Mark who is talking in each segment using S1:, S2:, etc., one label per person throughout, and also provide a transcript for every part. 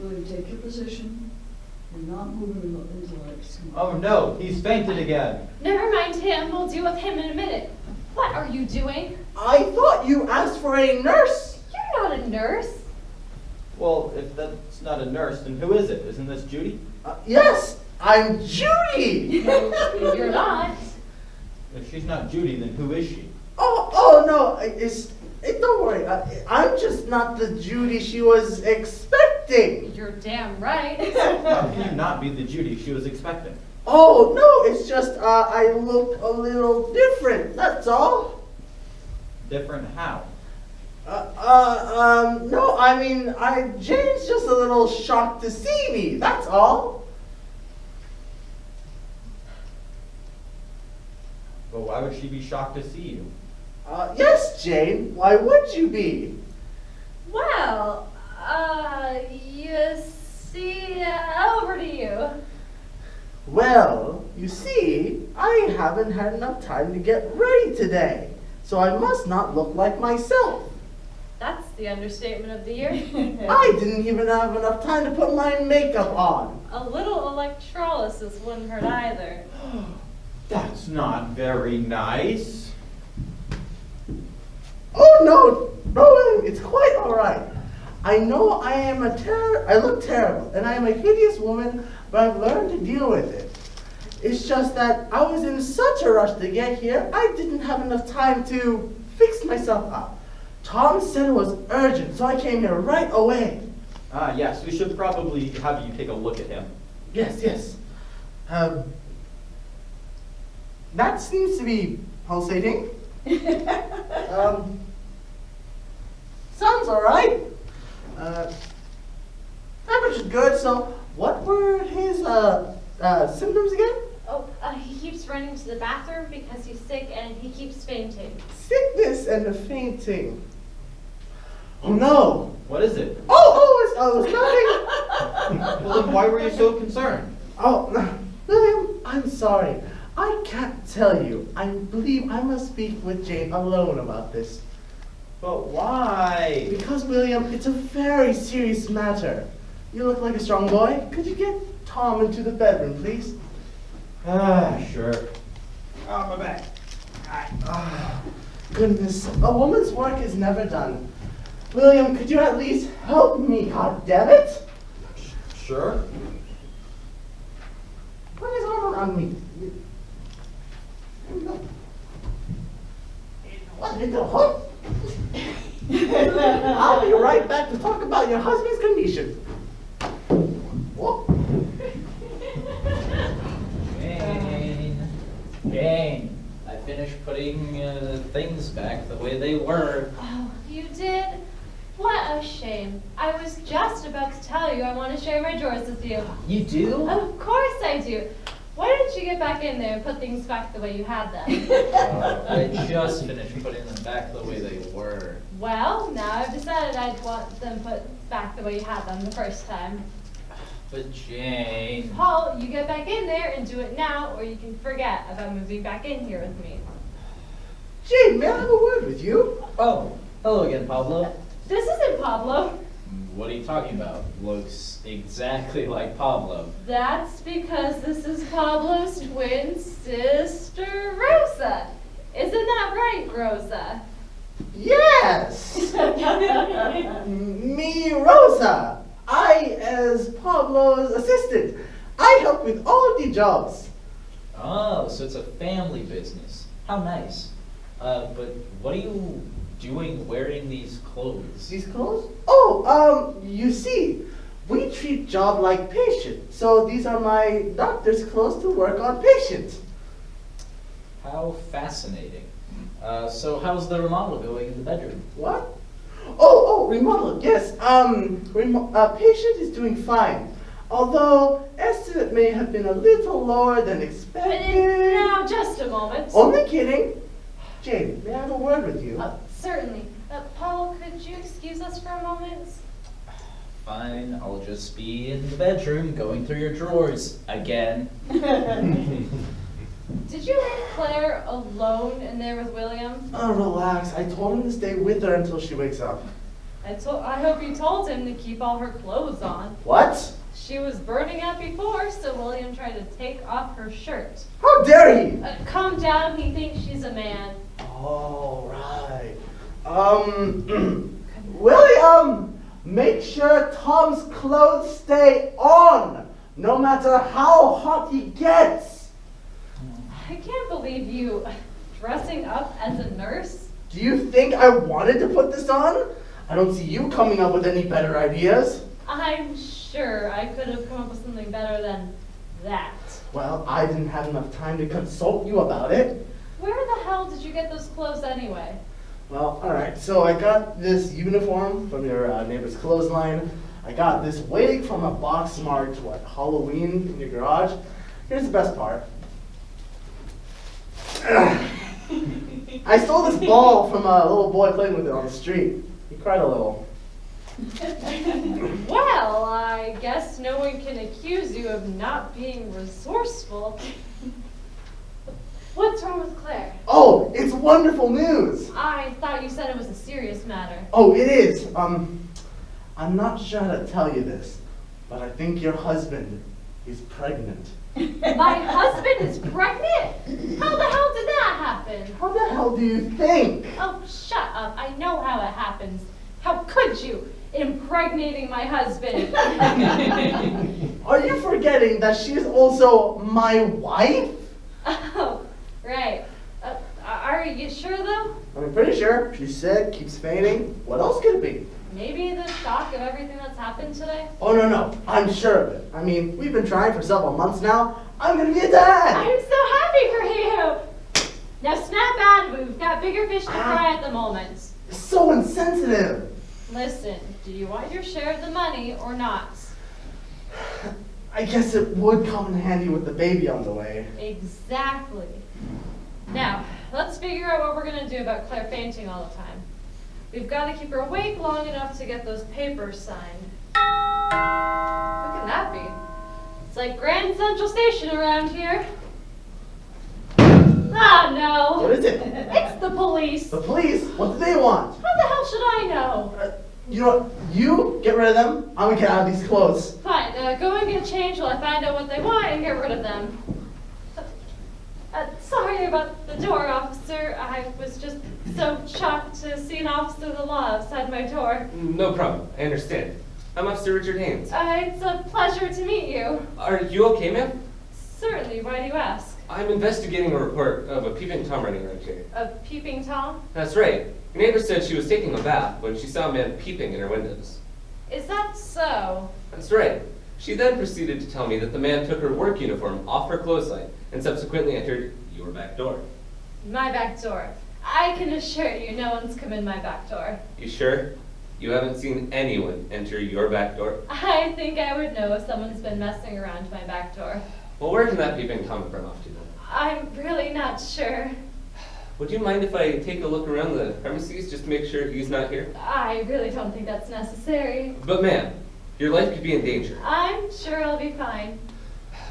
S1: William, take your position. You're not moving the legs.
S2: Oh no, he's fainted again.
S3: Never mind him, we'll deal with him in a minute. What are you doing?
S4: I thought you asked for a nurse.
S3: You're not a nurse.
S2: Well, if that's not a nurse, then who is it? Isn't this Judy?
S4: Yes, I'm Judy.
S3: You're not.
S2: If she's not Judy, then who is she?
S4: Oh no, don't worry. I'm just not the Judy she was expecting.
S3: You're damn right.
S2: How can you not be the Judy she was expecting?
S4: Oh no, it's just I look a little different. That's all.
S2: Different how?
S4: No, I mean, Jane's just a little shocked to see me. That's all.
S2: Well, why would she be shocked to see you?
S4: Yes, Jane. Why would you be?
S3: Well, you see, over to you.
S4: Well, you see, I haven't had enough time to get ready today, so I must not look like myself.
S3: That's the understatement of the year.
S4: I didn't even have enough time to put my makeup on.
S3: A little electrolysis wouldn't hurt either.
S2: That's not very nice.
S4: Oh no, it's quite all right. I know I look terrible, and I am a hideous woman, but I've learned to deal with it. It's just that I was in such a rush to get here, I didn't have enough time to fix myself up. Tom said it was urgent, so I came here right away.
S2: Yes, we should probably have you take a look at him.
S4: Yes. That seems to be pulsating. Sounds all right. Temperature is good, so what were his symptoms again?
S3: Oh, he keeps running to the bathroom because he's sick and he keeps fainting.
S4: Sickness and the fainting. Oh no!
S2: What is it?
S4: It's nothing.
S2: Well, then why were you so concerned?
S4: Oh, William, I'm sorry. I can't tell you. I believe I must speak with Jane alone about this.
S2: But why?
S4: Because, William, it's a very serious matter. You look like a strong boy. Could you get Tom into the bedroom, please?
S2: Sure. Oh, my back.
S4: Goodness, a woman's work is never done. William, could you at least help me, God damn it?
S2: Sure.
S4: Put his arm around me. What in the hook? I'll be right back to talk about your husband's condition. Whoa.
S5: Jane, I finished putting things back the way they were.
S3: Oh, you did? What a shame. I was just about to tell you I want to share my drawers with you.
S5: You do?
S3: Of course I do. Why didn't you get back in there and put things back the way you had them?
S5: I just finished putting them back the way they were.
S3: Well, now I've decided I'd want them put back the way you had them the first time.
S5: But Jane...
S3: Paul, you get back in there and do it now, or you can forget about moving back in here with me.
S4: Jane, may I have a word with you?
S5: Oh, hello again, Pablo.
S3: This isn't Pablo.
S5: What are you talking about? Looks exactly like Pablo.
S3: That's because this is Pablo's twin sister, Rosa. Isn't that right, Rosa?
S4: Yes! Me, Rosa. I, as Pablo's assistant, I help with all the jobs.
S5: Oh, so it's a family business. How nice. But what are you doing wearing these clothes?
S4: These clothes? Oh, you see, we treat job like patient. So these are my doctor's clothes to work on patients.
S5: How fascinating. So how's the remodel going in the bedroom?
S4: What? Oh, remodel, yes. Patient is doing fine. Although, estimate may have been a little lower than expected.
S3: Now, just a moment.
S4: Only kidding. Jane, may I have a word with you?
S3: Certainly. Paul, could you excuse us for a moment?
S5: Fine, I'll just be in the bedroom going through your drawers again.
S3: Did you leave Claire alone in there with William?
S4: Relax. I told him to stay with her until she wakes up.
S3: I hope you told him to keep all her clothes on.
S4: What?
S3: She was burning up before, so William tried to take off her shirt.
S4: How dare he?
S3: Calm down, he thinks she's a man.
S4: All right. William, make sure Tom's clothes stay on, no matter how hot he gets.
S3: I can't believe you dressing up as a nurse.
S4: Do you think I wanted to put this on? I don't see you coming up with any better ideas.
S3: I'm sure I could have come up with something better than that.
S4: Well, I didn't have enough time to consult you about it.
S3: Where the hell did you get those clothes anyway?
S4: Well, all right, so I got this uniform from your neighbor's clothesline. I got this wig from a box marked, Halloween in your garage. Here's the best part. I stole this ball from a little boy playing with it on the street. He cried a little.
S3: Well, I guess no one can accuse you of not being resourceful. What's wrong with Claire?
S4: Oh, it's wonderful news.
S3: I thought you said it was a serious matter.
S4: Oh, it is. I'm not sure how to tell you this, but I think your husband is pregnant.
S3: My husband is pregnant? How the hell did that happen?
S4: How the hell do you think?
S3: Oh, shut up. I know how it happens. How could you? Impregnating my husband.
S4: Are you forgetting that she is also my wife?
S3: Oh, right. Are you sure though?
S4: I'm pretty sure. She's sick, keeps fainting. What else could it be?
S3: Maybe the shock of everything that's happened today?
S4: Oh, no. I'm sure of it. I mean, we've been trying for several months now. I'm gonna be a dad!
S3: I'm so happy for you! Now snap out of it. We've got bigger fish to fry at the moment.
S4: So insensitive.
S3: Listen, do you want your share of the money or not?
S4: I guess it would come in handy with the baby on the way.
S3: Exactly. Now, let's figure out what we're going to do about Claire fainting all the time. We've got to keep her awake long enough to get those papers signed. Who can that be? It's like Grand Central Station around here. Ah, no.
S4: What is it?
S3: It's the police.
S4: The police? What do they want?
S3: How the hell should I know?
S4: You know what? You get rid of them. I'm gonna get out of these clothes.
S3: Fine, go and get changed while I find out what they want and get rid of them. Sorry about the door, officer. I was just so shocked to see an officer of the law outside my door.
S6: No problem. I understand. I'm Officer Richard Haynes.
S3: It's a pleasure to meet you.
S6: Are you okay, ma'am?
S3: Certainly, why do you ask?
S6: I'm investigating a report of a peeping Tom running around here.
S3: A peeping Tom?
S6: That's right. Your neighbor said she was taking a bath when she saw a man peeping in her windows.
S3: Is that so?
S6: That's right. She then proceeded to tell me that the man took her work uniform off her clothesline and subsequently entered your back door.
S3: My back door. I can assure you no one's come in my back door.
S6: You sure? You haven't seen anyone enter your back door?
S3: I think I would know if someone's been messing around my back door.
S6: Well, where can that peeping Tom have run off to then?
S3: I'm really not sure.
S6: Would you mind if I take a look around the premises just to make sure he's not here?
S3: I really don't think that's necessary.
S6: But ma'am, your life could be in danger.
S3: I'm sure I'll be fine.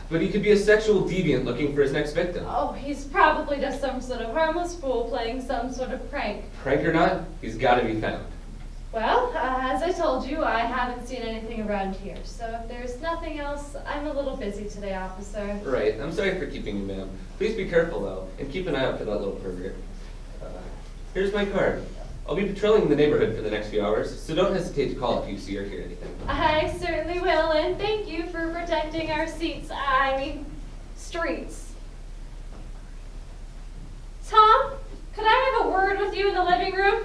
S6: But he could be a sexual deviant looking for his next victim.
S3: Oh, he's probably just some sort of harmless fool playing some sort of prank.
S6: Prank or not, he's got to be found.
S3: Well, as I told you, I haven't seen anything around here. So if there's nothing else, I'm a little busy today, officer.
S6: Right, I'm sorry for keeping you, ma'am. Please be careful, though, and keep an eye out for that little pervert. Here's my card. I'll be patrolling the neighborhood for the next few hours, so don't hesitate to call if you see or hear anything.
S3: I certainly will, and thank you for protecting our streets. Tom, could I have a word with you in the living room?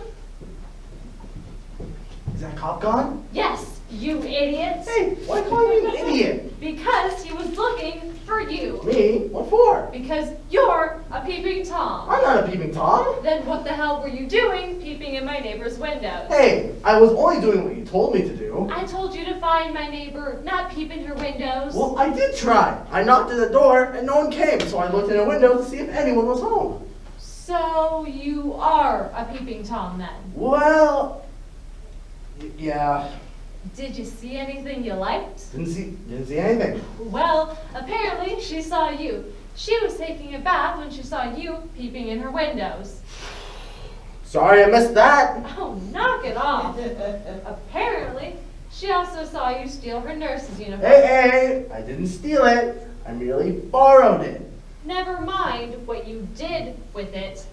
S4: Is that cop gone?
S3: Yes, you idiot.
S4: Hey, why call me an idiot?
S3: Because he was looking for you.
S4: Me? What for?
S3: Because you're a peeping Tom.
S4: I'm not a peeping Tom.
S3: Then what the hell were you doing peeping in my neighbor's windows?
S4: Hey, I was only doing what you told me to do.
S3: I told you to find my neighbor, not peep in her windows.
S4: Well, I did try. I knocked at the door and no one came, so I looked in her window to see if anyone was home.
S3: So you are a peeping Tom then?
S4: Well, yeah.
S3: Did you see anything you liked?
S4: Didn't see anything.
S3: Well, apparently she saw you. She was taking a bath when she saw you peeping in her windows.
S4: Sorry I missed that.
S3: Oh, knock it off. Apparently, she also saw you steal her nurse's uniform.
S4: Hey, I didn't steal it. I merely borrowed it.
S3: Never mind what you did with it.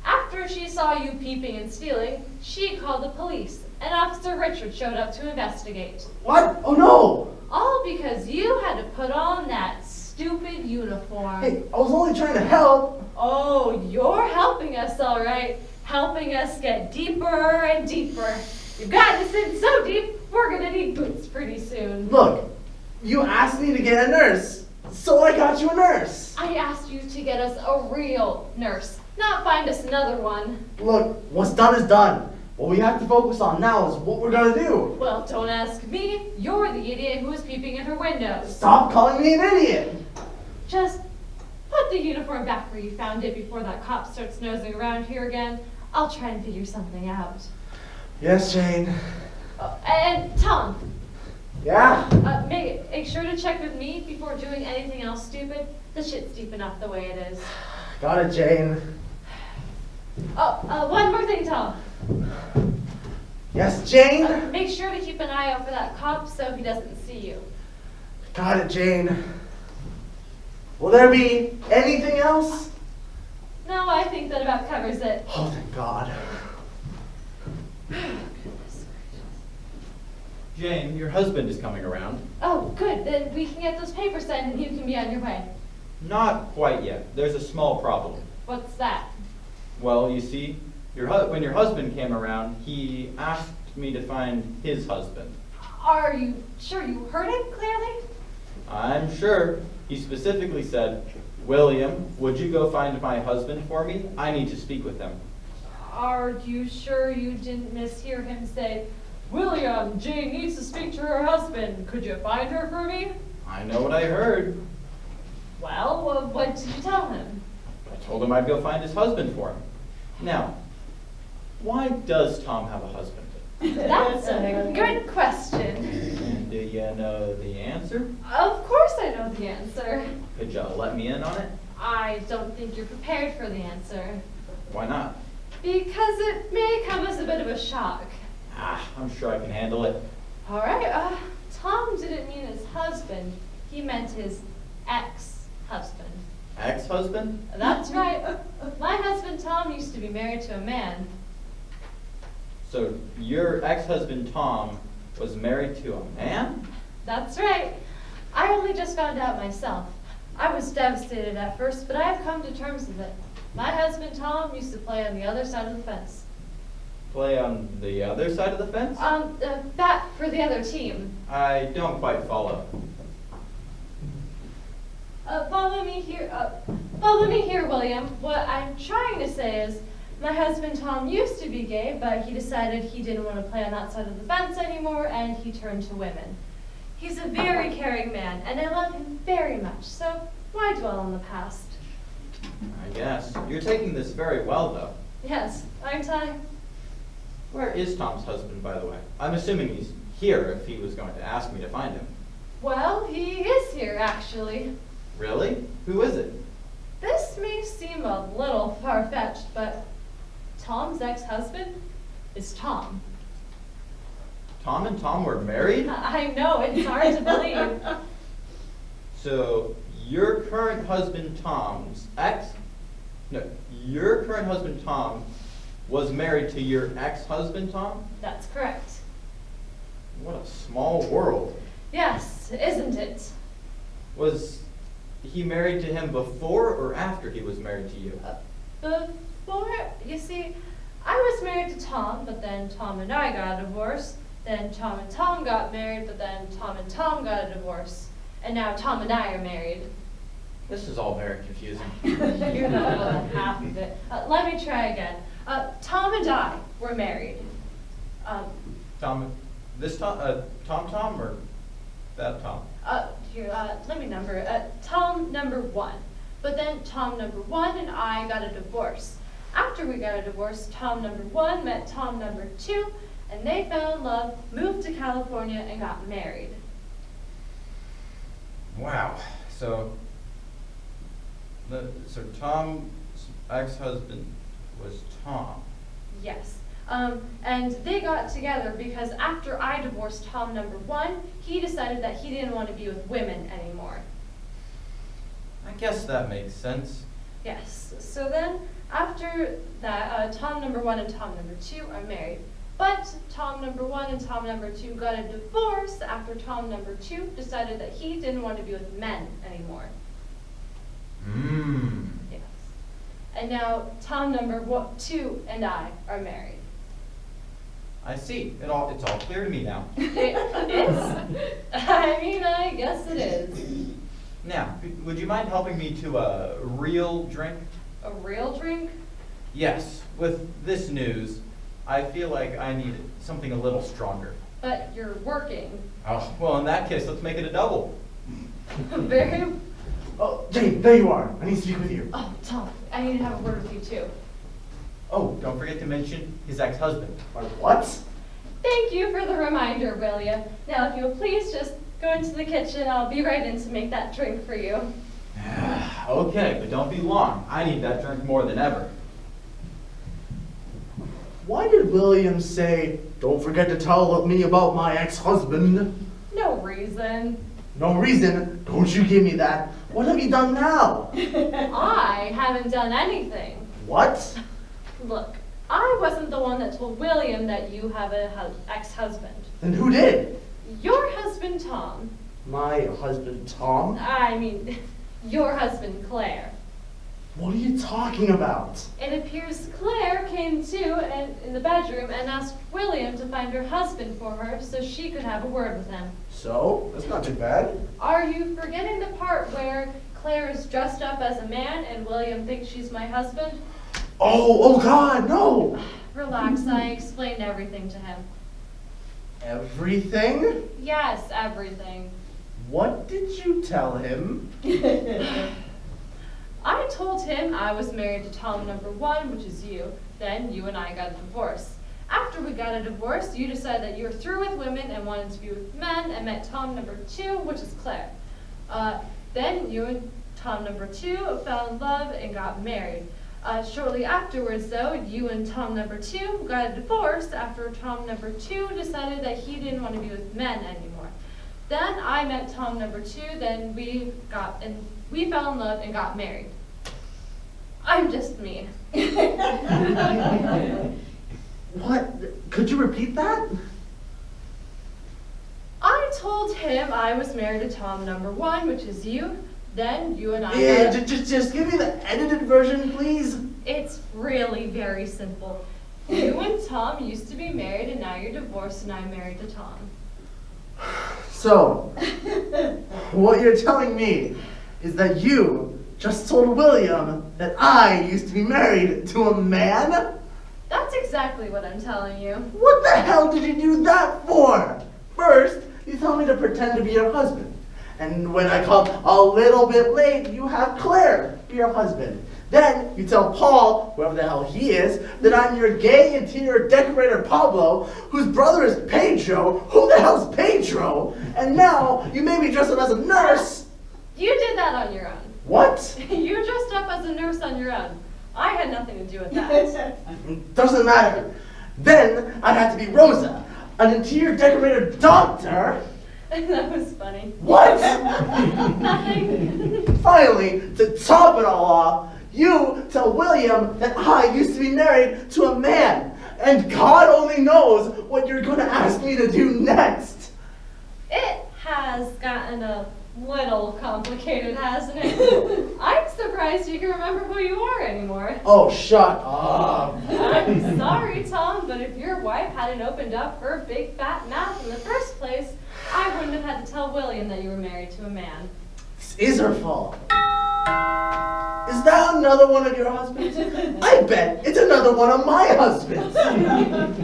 S3: After she saw you peeping and stealing, she called the police, and Officer Richard showed up to investigate.
S4: What? Oh no!
S3: All because you had to put on that stupid uniform.
S4: Hey, I was only trying to help.
S3: Oh, you're helping us, all right. Helping us get deeper and deeper. You've gotten us in so deep, we're gonna need boots pretty soon.
S4: Look, you asked me to get a nurse, so I got you a nurse.
S3: I asked you to get us a real nurse, not find us another one.
S4: Look, what's done is done. What we have to focus on now is what we're gonna do.
S3: Well, don't ask me. You're the idiot who was peeping in her windows.
S4: Stop calling me an idiot.
S3: Just put the uniform back where you found it before that cop starts nosing around here again. I'll try and figure something out.
S4: Yes, Jane.
S3: Oh, and Tom,
S4: Yeah?
S3: make sure to check with me before doing anything else stupid. The shit's deep enough the way it is.
S4: Got it, Jane.
S3: Oh, one more thing, Tom.
S4: Yes, Jane?
S3: Make sure to keep an eye out for that cop so he doesn't see you.
S4: Got it, Jane. Will there be anything else?
S3: No, I think that about covers it.
S4: Oh, thank God.
S2: Jane, your husband is coming around.
S3: Oh, good. Then we can get those papers signed and you can be on your way.
S2: Not quite yet. There's a small problem.
S3: What's that?
S2: Well, you see, when your husband came around, he asked me to find his husband.
S3: Are you sure you heard it clearly?
S2: I'm sure. He specifically said, "William, would you go find my husband for me? I need to speak with him."
S3: Are you sure you didn't mishear him say, "William, Jane needs to speak to her husband. Could you find her for me?"
S2: I know what I heard.
S3: Well, what did you tell him?
S2: I told him I'd go find his husband for him. Now, why does Tom have a husband?
S3: That's a good question.
S2: And do you know the answer?
S3: Of course I know the answer.
S2: Could you let me in on it?
S3: I don't think you're prepared for the answer.
S2: Why not?
S3: Because it may come as a bit of a shock.
S2: I'm sure I can handle it.
S3: All right, Tom didn't mean his husband. He meant his ex-husband.
S2: Ex-husband?
S3: That's right. My husband Tom used to be married to a man.
S2: So your ex-husband Tom was married to a man?
S3: That's right. I only just found out myself. I was devastated at first, but I have come to terms with it. My husband Tom used to play on the other side of the fence.
S2: Play on the other side of the fence?
S3: Bat for the other team.
S2: I don't quite follow.
S3: Follow me here. Follow me here, William. What I'm trying to say is, my husband Tom used to be gay, but he decided he didn't want to play on that side of the fence anymore, and he turned to women. He's a very caring man, and I love him very much, so why dwell on the past?
S2: I guess. You're taking this very well, though.
S3: Yes, aren't I?
S2: Where is Tom's husband, by the way? I'm assuming he's here if he was going to ask me to find him.
S3: Well, he is here, actually.
S2: Really? Who is it?
S3: This may seem a little far-fetched, but Tom's ex-husband is Tom.
S2: Tom and Tom were married?
S3: I know, it's hard to believe.
S2: So your current husband your current husband Tom was married to your ex-husband Tom?
S3: That's correct.
S2: What a small world.
S3: Yes, isn't it?
S2: Was he married to him before or after he was married to you?
S3: Before, you see, I was married to Tom, but then Tom and I got a divorce. Then Tom and Tom got married, but then Tom and Tom got a divorce. And now Tom and I are married.
S2: This is all very confusing.
S3: You're not more than half of it. Let me try again. Tom and I were married.
S2: Tom, this Tom, Tom or that Tom?
S3: Here, let me number it. Tom number 1. But then Tom number 1 and I got a divorce. After we got a divorce, Tom number 1 met Tom number 2, and they fell in love, moved to California, and got married.
S2: Wow. So Tom's ex-husband was Tom.
S3: Yes. And they got together because after I divorced Tom number 1, he decided that he didn't want to be with women anymore.
S2: I guess that makes sense.
S3: Yes. So then, after that, Tom number 1 and Tom number 2 are married. But Tom number 1 and Tom number 2 got a divorce after Tom number 2 decided that he didn't want to be with men anymore. Yes. And now Tom number 2 and I are married.
S2: I see. It's all clear to me now.
S3: I guess it is.
S2: Now, would you mind helping me to a real drink?
S3: A real drink?
S2: Yes. With this news, I feel like I need something a little stronger.
S3: But you're working.
S2: Oh, well, in that case, let's make it a double.
S3: Very.
S4: Oh, Jane, there you are. I need to speak with you.
S3: Oh, Tom, I need to have a word with you too.
S2: Oh, don't forget to mention his ex-husband.
S4: What?
S3: Thank you for the reminder, William. Now, if you'll please just go into the kitchen, I'll be right in to make that drink for you.
S2: Okay, but don't be long. I need that drink more than ever.
S4: Why did William say, "Don't forget to tell me about my ex-husband"?
S3: No reason.
S4: No reason. Don't you give me that. What have you done now?
S3: I haven't done anything.
S4: What?
S3: Look, I wasn't the one that told William that you have an ex-husband.
S4: Then who did?
S3: Your husband, Tom.
S4: My husband, Tom?
S3: I mean, your husband, Claire.
S4: What are you talking about?
S3: It appears Claire came to in the bedroom and asked William to find her husband for her so she could have a word with him.
S4: So? That's not too bad.
S3: Are you forgetting the part where Claire is dressed up as a man and William thinks she's my husband?
S4: Oh God, no!
S3: Relax, I explained everything to him.
S4: Everything?
S3: Yes, everything.
S4: What did you tell him?
S3: I told him I was married to Tom number 1, which is you. Then you and I got a divorce. After we got a divorce, you decided that you were through with women and wanted to be with men and met Tom number 2, which is Claire. Then you and Tom number 2 fell in love and got married. Shortly afterwards, though, you and Tom number 2 got a divorce after Tom number 2 decided that he didn't want to be with men anymore. Then I met Tom number 2, then we fell in love and got married. I'm just me.
S4: What? Could you repeat that?
S3: I told him I was married to Tom number 1, which is you. Then you and I
S4: Yeah,
S3: got
S4: just give me the edited version, please.
S3: It's really very simple. You and Tom used to be married and now you're divorced and I'm married to Tom.
S4: So, what you're telling me is that you just told William that I used to be married to a man?
S3: That's exactly what I'm telling you.
S4: What the hell did you do that for? First, you tell me to pretend to be your husband. And when I come a little bit late, you have Claire be your husband. Then you tell Paul, whoever the hell he is, that I'm your gay interior decorator Pablo, whose brother is Pedro. Who the hell's Pedro? And now you made me dress up as a nurse.
S3: You did that on your own.
S4: What?
S3: You dressed up as a nurse on your own. I had nothing to do with that.
S4: Doesn't matter. Then I had to be Rosa, an interior decorator doctor.
S3: That was funny.
S4: What?
S3: Nothing.
S4: Finally, to top it all off, you tell William that I used to be married to a man. And God only knows what you're going to ask me to do next.
S3: It has gotten a little complicated, hasn't it? I'm surprised you can remember who you are anymore.
S4: Oh, shut up.
S3: I'm sorry, Tom, but if your wife hadn't opened up her big fat mouth in the first place, I wouldn't have had to tell William that you were married to a man.
S4: This is her fault. Is that another one of your husbands? I bet it's another one of my husbands.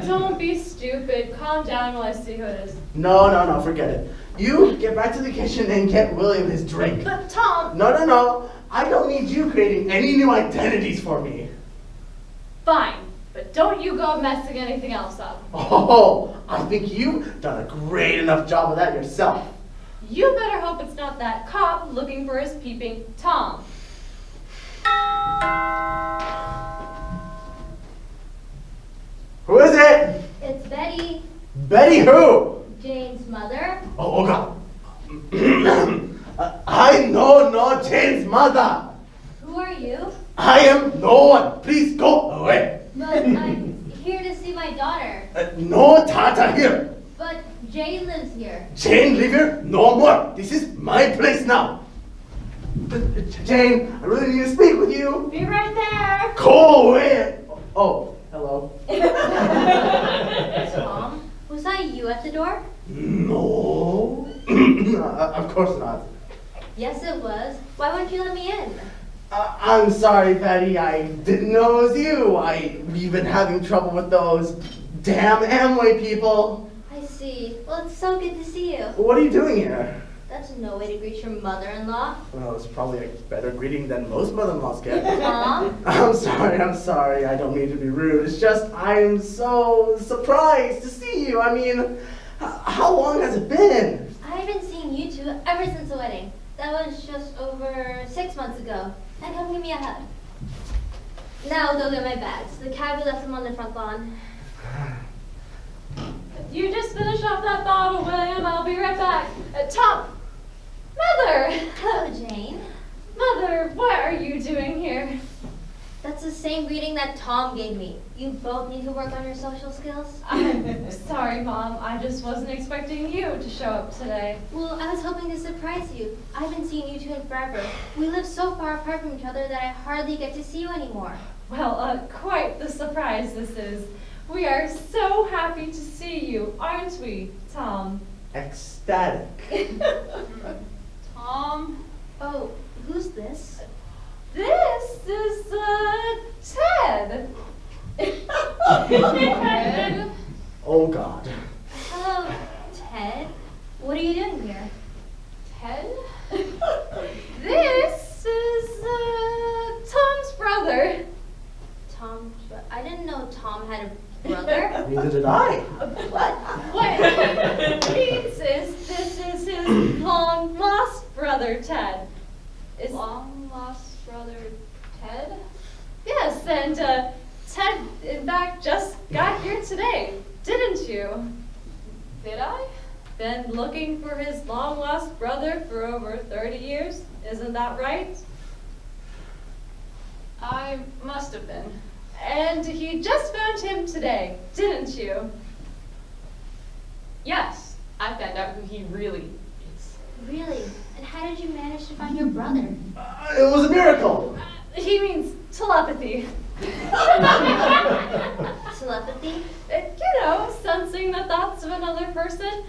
S3: Don't be stupid. Calm down while I see who it is.
S4: No, forget it. You get back to the kitchen and get William his drink.
S3: But Tom...
S4: No. I don't need you creating any new identities for me.
S3: Fine, but don't you go messing anything else up.
S4: Oh, I think you've done a great enough job of that yourself.
S3: You better hope it's not that cop looking for his peeping Tom.
S4: Who is it?
S7: It's Betty,
S4: Betty who?
S7: Jane's mother.
S4: Oh God. I know no Jane's mother.
S7: Who are you?
S4: I am no one. Please go away.
S7: But I'm here to see my daughter.
S4: No Tata here.
S7: But Jane lives here.
S4: Jane, leave here. No more. This is my place now. Jane, I really need to speak with you.
S3: Be right there.
S4: Go away. Oh, hello.
S7: Tom, was that you at the door?
S4: No. Of course not.
S7: Yes, it was. Why wouldn't you let me in?
S4: I'm sorry, Betty. I didn't know it was you. We've been having trouble with those damn Amway people.
S7: I see. Well, it's so good to see you.
S4: What are you doing here?
S7: That's no way to greet your mother-in-law.
S4: Well, it's probably a better greeting than most mother-in-laws get.
S7: Mom?
S4: I'm sorry. I don't mean to be rude. It's just I'm so surprised to see you. I mean, how long has it been?
S7: I've been seeing you two ever since the wedding. That was just over 6 months ago. And come give me a hug. Now go get my bags. The cab left them on the front lawn.
S3: You just finish off that bottle, William. I'll be right back. Tom! Mother!
S7: Hello, Jane.
S3: Mother, what are you doing here?
S7: That's the same greeting that Tom gave me. You both need to work on your social skills.
S3: I'm sorry, Mom. I just wasn't expecting you to show up today.
S7: Well, I was hoping to surprise you. I haven't seen you two in forever. We live so far apart from each other that I hardly get to see you anymore.
S3: Well, quite the surprise this is. We are so happy to see you, aren't we, Tom?
S4: Ecstatic.
S3: Tom?
S7: Oh, who's this?
S3: This is, Ted. Ted?
S4: Oh God.
S7: Hello, Ted. What are you doing here?
S3: Ted? This is, Tom's brother.
S7: Tom, I didn't know Tom had a brother.
S4: Neither did I.
S7: What?
S3: What it means is this is his long-lost brother, Ted. Is long-lost brother Ted? Yes, and, Ted, in fact, just got here today, didn't you? Did I? Been looking for his long-lost brother for over 30 years, isn't that right? I must have been. And you just found him today, didn't you? Yes, I found out who he really is.
S7: Really? And how did you manage to find your brother?
S4: It was a miracle.
S3: He means telepathy.
S7: Telepathy?
S3: You know, sensing the thoughts of another person.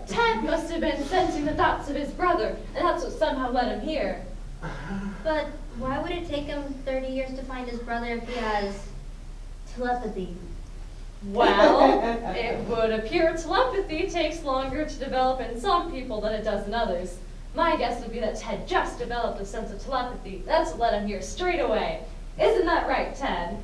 S3: Ted must have been sensing the thoughts of his brother, and that's what somehow led him here.
S7: But why would it take him 30 years to find his brother if he has telepathy?
S3: Well, it would appear telepathy takes longer to develop in some people than it does in others. My guess would be that Ted just developed a sense of telepathy. That's what led him here straight away. Isn't that right, Ted?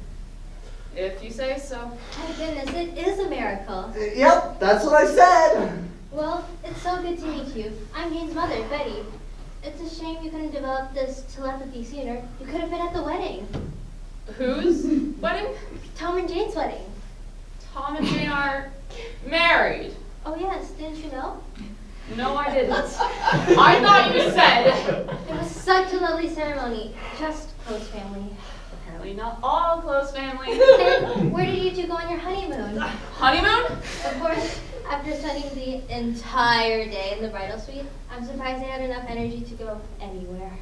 S3: If you say so.
S7: My goodness, it is a miracle.
S4: Yep, that's what I said.
S7: Well, it's so good to meet you. I'm Jane's mother, Betty. It's a shame you couldn't develop this telepathy sooner. You could have been at the wedding.
S3: Whose wedding?
S7: Tom and Jane's wedding.
S3: Tom and Jane are married.
S7: Oh yes, didn't you know?
S3: No, I didn't. I thought you said.
S7: It was such a lovely ceremony. Just close family.
S3: Apparently not all close family.
S7: And where did you two go on your honeymoon?
S3: Honeymoon?
S7: Of course, after spending the entire day in the bridal suite, I'm surprised they had enough energy to go anywhere.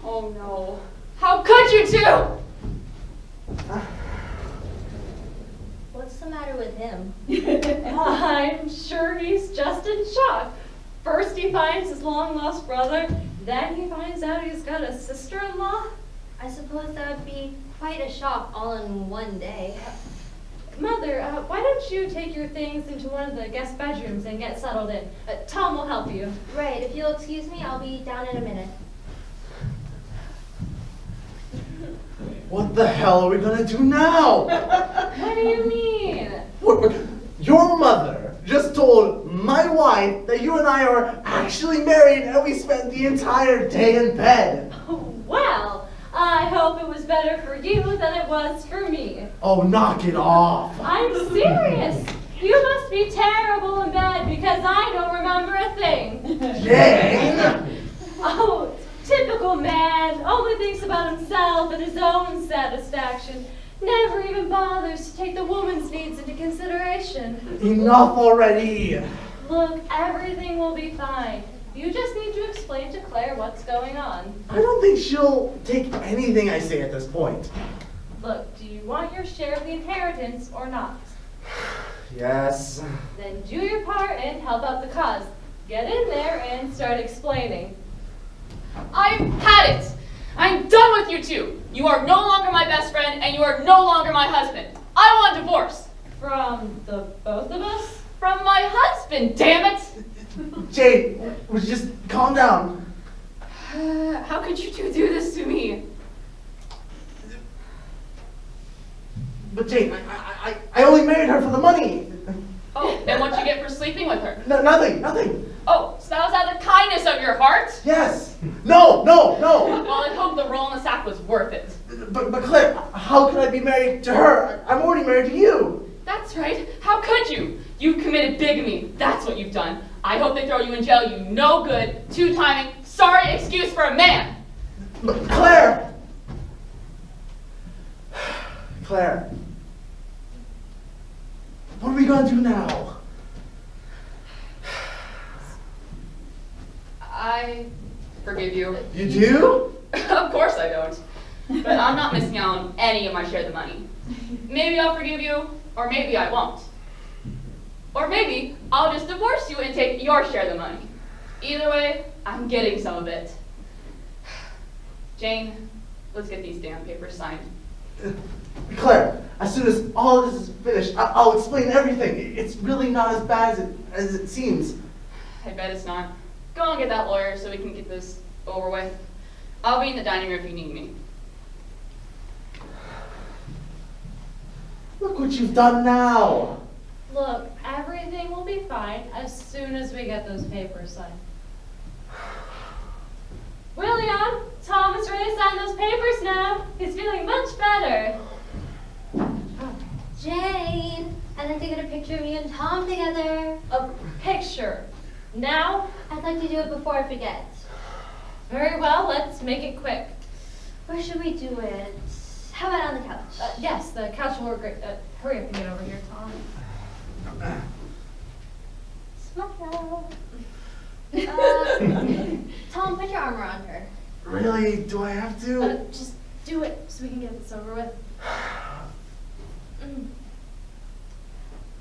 S3: Oh no. How could you two?
S7: What's the matter with him?
S3: I'm sure he's just in shock. First he finds his long-lost brother, then he finds out he's got a sister-in-law.
S7: I suppose that would be quite a shock all in one day.
S3: Mother, why don't you take your things into one of the guest bedrooms and get settled in? Tom will help you.
S7: Right, if you'll excuse me, I'll be down in a minute.
S4: What the hell are we gonna do now?
S3: What do you mean?
S4: What, your mother just told my wife that you and I are actually married and we spent the entire day in bed.
S3: Well, I hope it was better for you than it was for me.
S4: Oh, knock it off.
S3: I'm serious. You must be terrible in bed because I don't remember a thing.
S4: Jane!
S3: Oh, typical man. Only thinks about himself and his own satisfaction. Never even bothers to take the woman's needs into consideration.
S4: Enough already.
S3: Look, everything will be fine. You just need to explain to Claire what's going on.
S4: I don't think she'll take anything I say at this point.
S3: Look, do you want your share of the inheritance or not?
S4: Yes.
S3: Then do your part and help out the cause. Get in there and start explaining.
S8: I've had it! I'm done with you two! You are no longer my best friend, and you are no longer my husband. I want a divorce!
S3: From the both of us?
S8: From my husband, damn it!
S4: Jane, would you just calm down?
S8: How could you two do this to me?
S4: But Jane, I only married her for the money.
S8: Oh, and what'd you get for sleeping with her?
S4: No, nothing.
S8: Oh, so that was out of the kindness of your heart?
S4: Yes. No.
S8: Well, I hope the roll in the sack was worth it.
S4: But Claire, how could I be married to her? I'm already married to you.
S8: That's right. How could you? You've committed bigamy. That's what you've done. I hope they throw you in jail, you no good, two-timing, sorry excuse for a man.
S4: But Claire, what are we gonna do now?
S8: I forgive you.
S4: You do?
S8: Of course I don't. But I'm not missing out on any of my share of the money. Maybe I'll forgive you, or maybe I won't. Or maybe I'll just divorce you and take your share of the money. Either way, I'm getting some of it. Jane, let's get these damn papers signed.
S4: Claire, as soon as all this is finished, I'll explain everything. It's really not as bad as it seems.
S8: I bet it's not. Go and get that lawyer so we can get this over with. I'll be in the dining room if you need me.
S4: Look what you've done now.
S3: Look, everything will be fine as soon as we get those papers signed. William, Tom is ready to sign those papers now. He's feeling much better.
S7: Jane, I'd like to get a picture of you and Tom together.
S3: A picture. Now?
S7: I'd like to do it before I forget.
S3: Very well, let's make it quick.
S7: Where should we do it? How about on the couch?
S3: Yes, the couch will work great. Hurry up and get over here, Tom.
S7: Smile. Tom, put your arm around her.
S4: Really? Do I have to?
S3: Just do it so we can get this over with.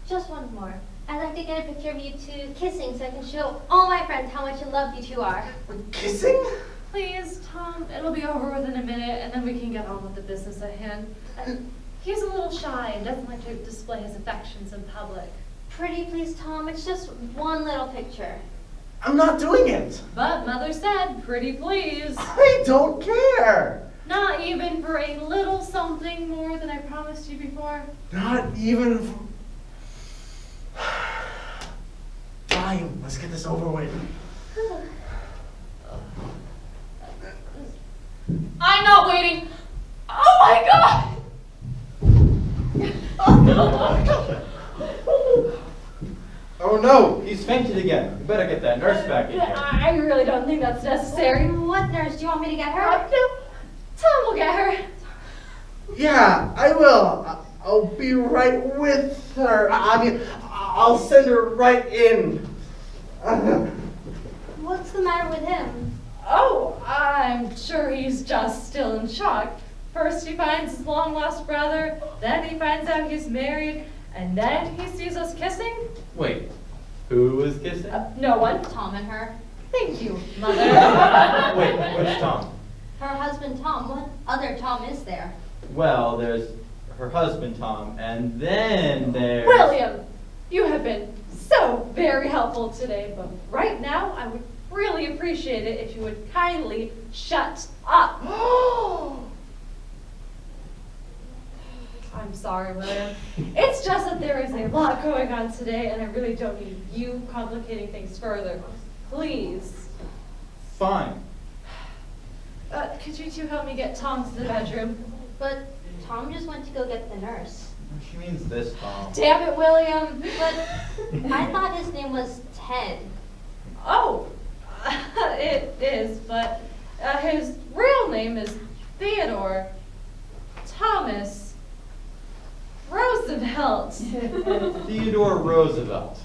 S7: Just one more. I'd like to get a picture of you two kissing so I can show all my friends how much in love you two are.
S4: Kissing?
S3: Please, Tom, it'll be over within a minute and then we can get on with the business at hand. He's a little shy and doesn't like to display his affections in public.
S7: Pretty please, Tom. It's just one little picture.
S4: I'm not doing it.
S3: But Mother said, pretty please.
S4: I don't care.
S3: Not even for a little something more than I promised you before.
S4: Not even. Fine, let's get this over with.
S8: I'm not waiting. Oh my god!
S2: Oh no, he's fainted again. We better get that nurse back in here.
S3: I really don't think that's necessary.
S7: What nurse? Do you want me to get her?
S3: No, Tom will get her.
S4: Yeah, I will. I'll be right with her. I mean, I'll send her right in.
S7: What's the matter with him?
S3: Oh, I'm sure he's just still in shock. First he finds his long-lost brother, then he finds out he's married, and then he sees us kissing?
S2: Wait, who was kissing?
S3: No one.
S7: Tom and her.
S3: Thank you, Mother.
S2: Wait, which Tom?
S7: Her husband Tom. What other Tom is there?
S2: Well, there's her husband Tom, and then there's...
S3: William, you have been so very helpful today, but right now I would really appreciate it if you would kindly shut up. I'm sorry, William. It's just that there is a lot going on today, and I really don't need you complicating things further. Please.
S2: Fine.
S3: could you two help me get Tom to the bedroom?
S7: But Tom just went to go get the nurse.
S2: She means this, Tom.
S3: Damn it, William.
S7: But I thought his name was Ted.
S3: Oh, it is, but his real name is Theodore Thomas Roosevelt.
S2: Theodore Roosevelt.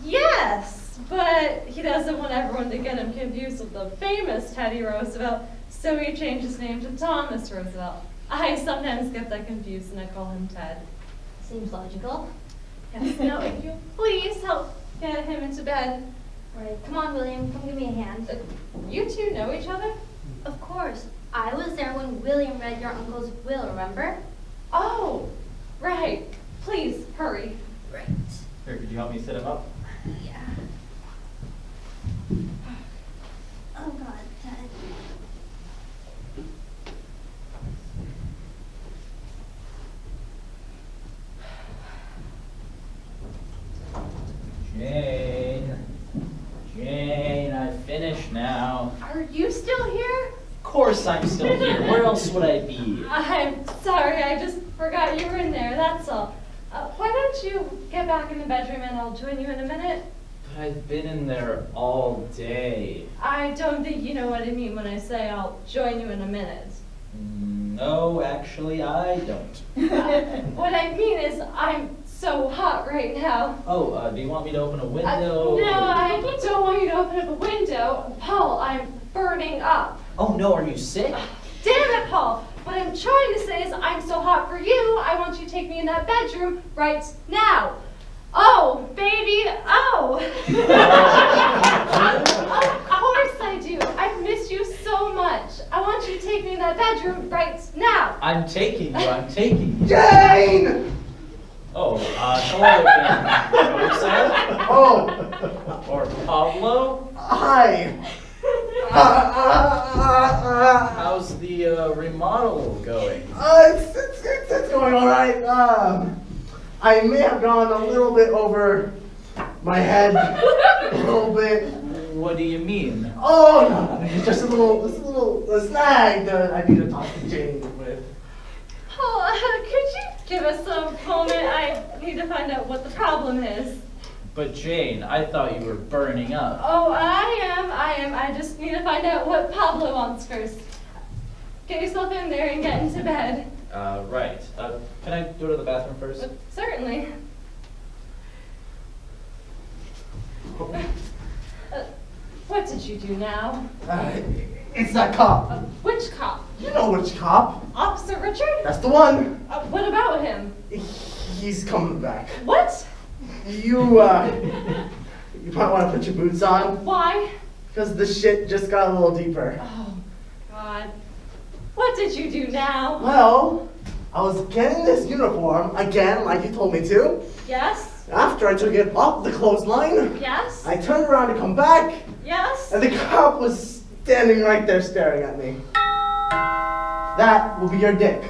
S3: Yes, but he doesn't want everyone to get him confused with the famous Teddy Roosevelt, so he changed his name to Thomas Roosevelt. I sometimes get that confused and I call him Ted.
S7: Seems logical.
S3: Yes, now if you please help get him into bed.
S7: Right, come on, William, come give me a hand.
S3: You two know each other?
S7: Of course. I was there when William read your uncle's will, remember?
S3: Oh, right. Please, hurry.
S7: Right.
S2: Here, could you help me set him up?
S7: Yeah. Oh God, Ted.
S5: Jane, I've finished now.
S3: Are you still here?
S5: Of course I'm still here. Where else would I be?
S3: I'm sorry, I just forgot you were in there, that's all. Why don't you get back in the bedroom and I'll join you in a minute?
S5: But I've been in there all day.
S3: I don't think you know what I mean when I say I'll join you in a minute.
S5: No, actually, I don't.
S3: What I mean is I'm so hot right now.
S5: Oh, do you want me to open a window?
S3: No, I don't want you to open up a window. Paul, I'm burning up.
S5: Oh no, are you sick?
S3: Damn it, Paul! What I'm trying to say is I'm so hot for you, I want you to take me in that bedroom right now. Oh, baby, oh! Of course I do. I've missed you so much. I want you to take me in that bedroom right now.
S5: I'm taking you.
S4: Jane!
S5: Oh, hello again. Joseph?
S4: Oh,
S5: Or Pablo?
S4: hi.
S5: How's the remodel going?
S4: It's going all right. I may have gone a little bit over my head, a little bit.
S5: What do you mean?
S4: Oh no, it's just a little snag that I need to talk to Jane with.
S3: Paul, could you give us a moment? I need to find out what the problem is.
S5: But Jane, I thought you were burning up.
S3: Oh, I am. I just need to find out what Pablo wants first. Get yourself in there and get into bed.
S5: Right. Can I go to the bathroom first?
S3: Certainly. What did you do now?
S4: It's that cop.
S3: Which cop?
S4: You know which cop.
S3: Officer Richard?
S4: That's the one.
S3: What about him?
S4: He's coming back.
S3: What?
S4: You might want to put your boots on,
S3: Why?
S4: because the shit just got a little deeper.
S3: Oh, God. What did you do now?
S4: Well, I was getting this uniform, again, like you told me to.
S3: Yes?
S4: After I took it off the clothesline,
S3: Yes?
S4: I turned around to come back,
S3: Yes?
S4: and the cop was standing right there staring at me. That will be your dick.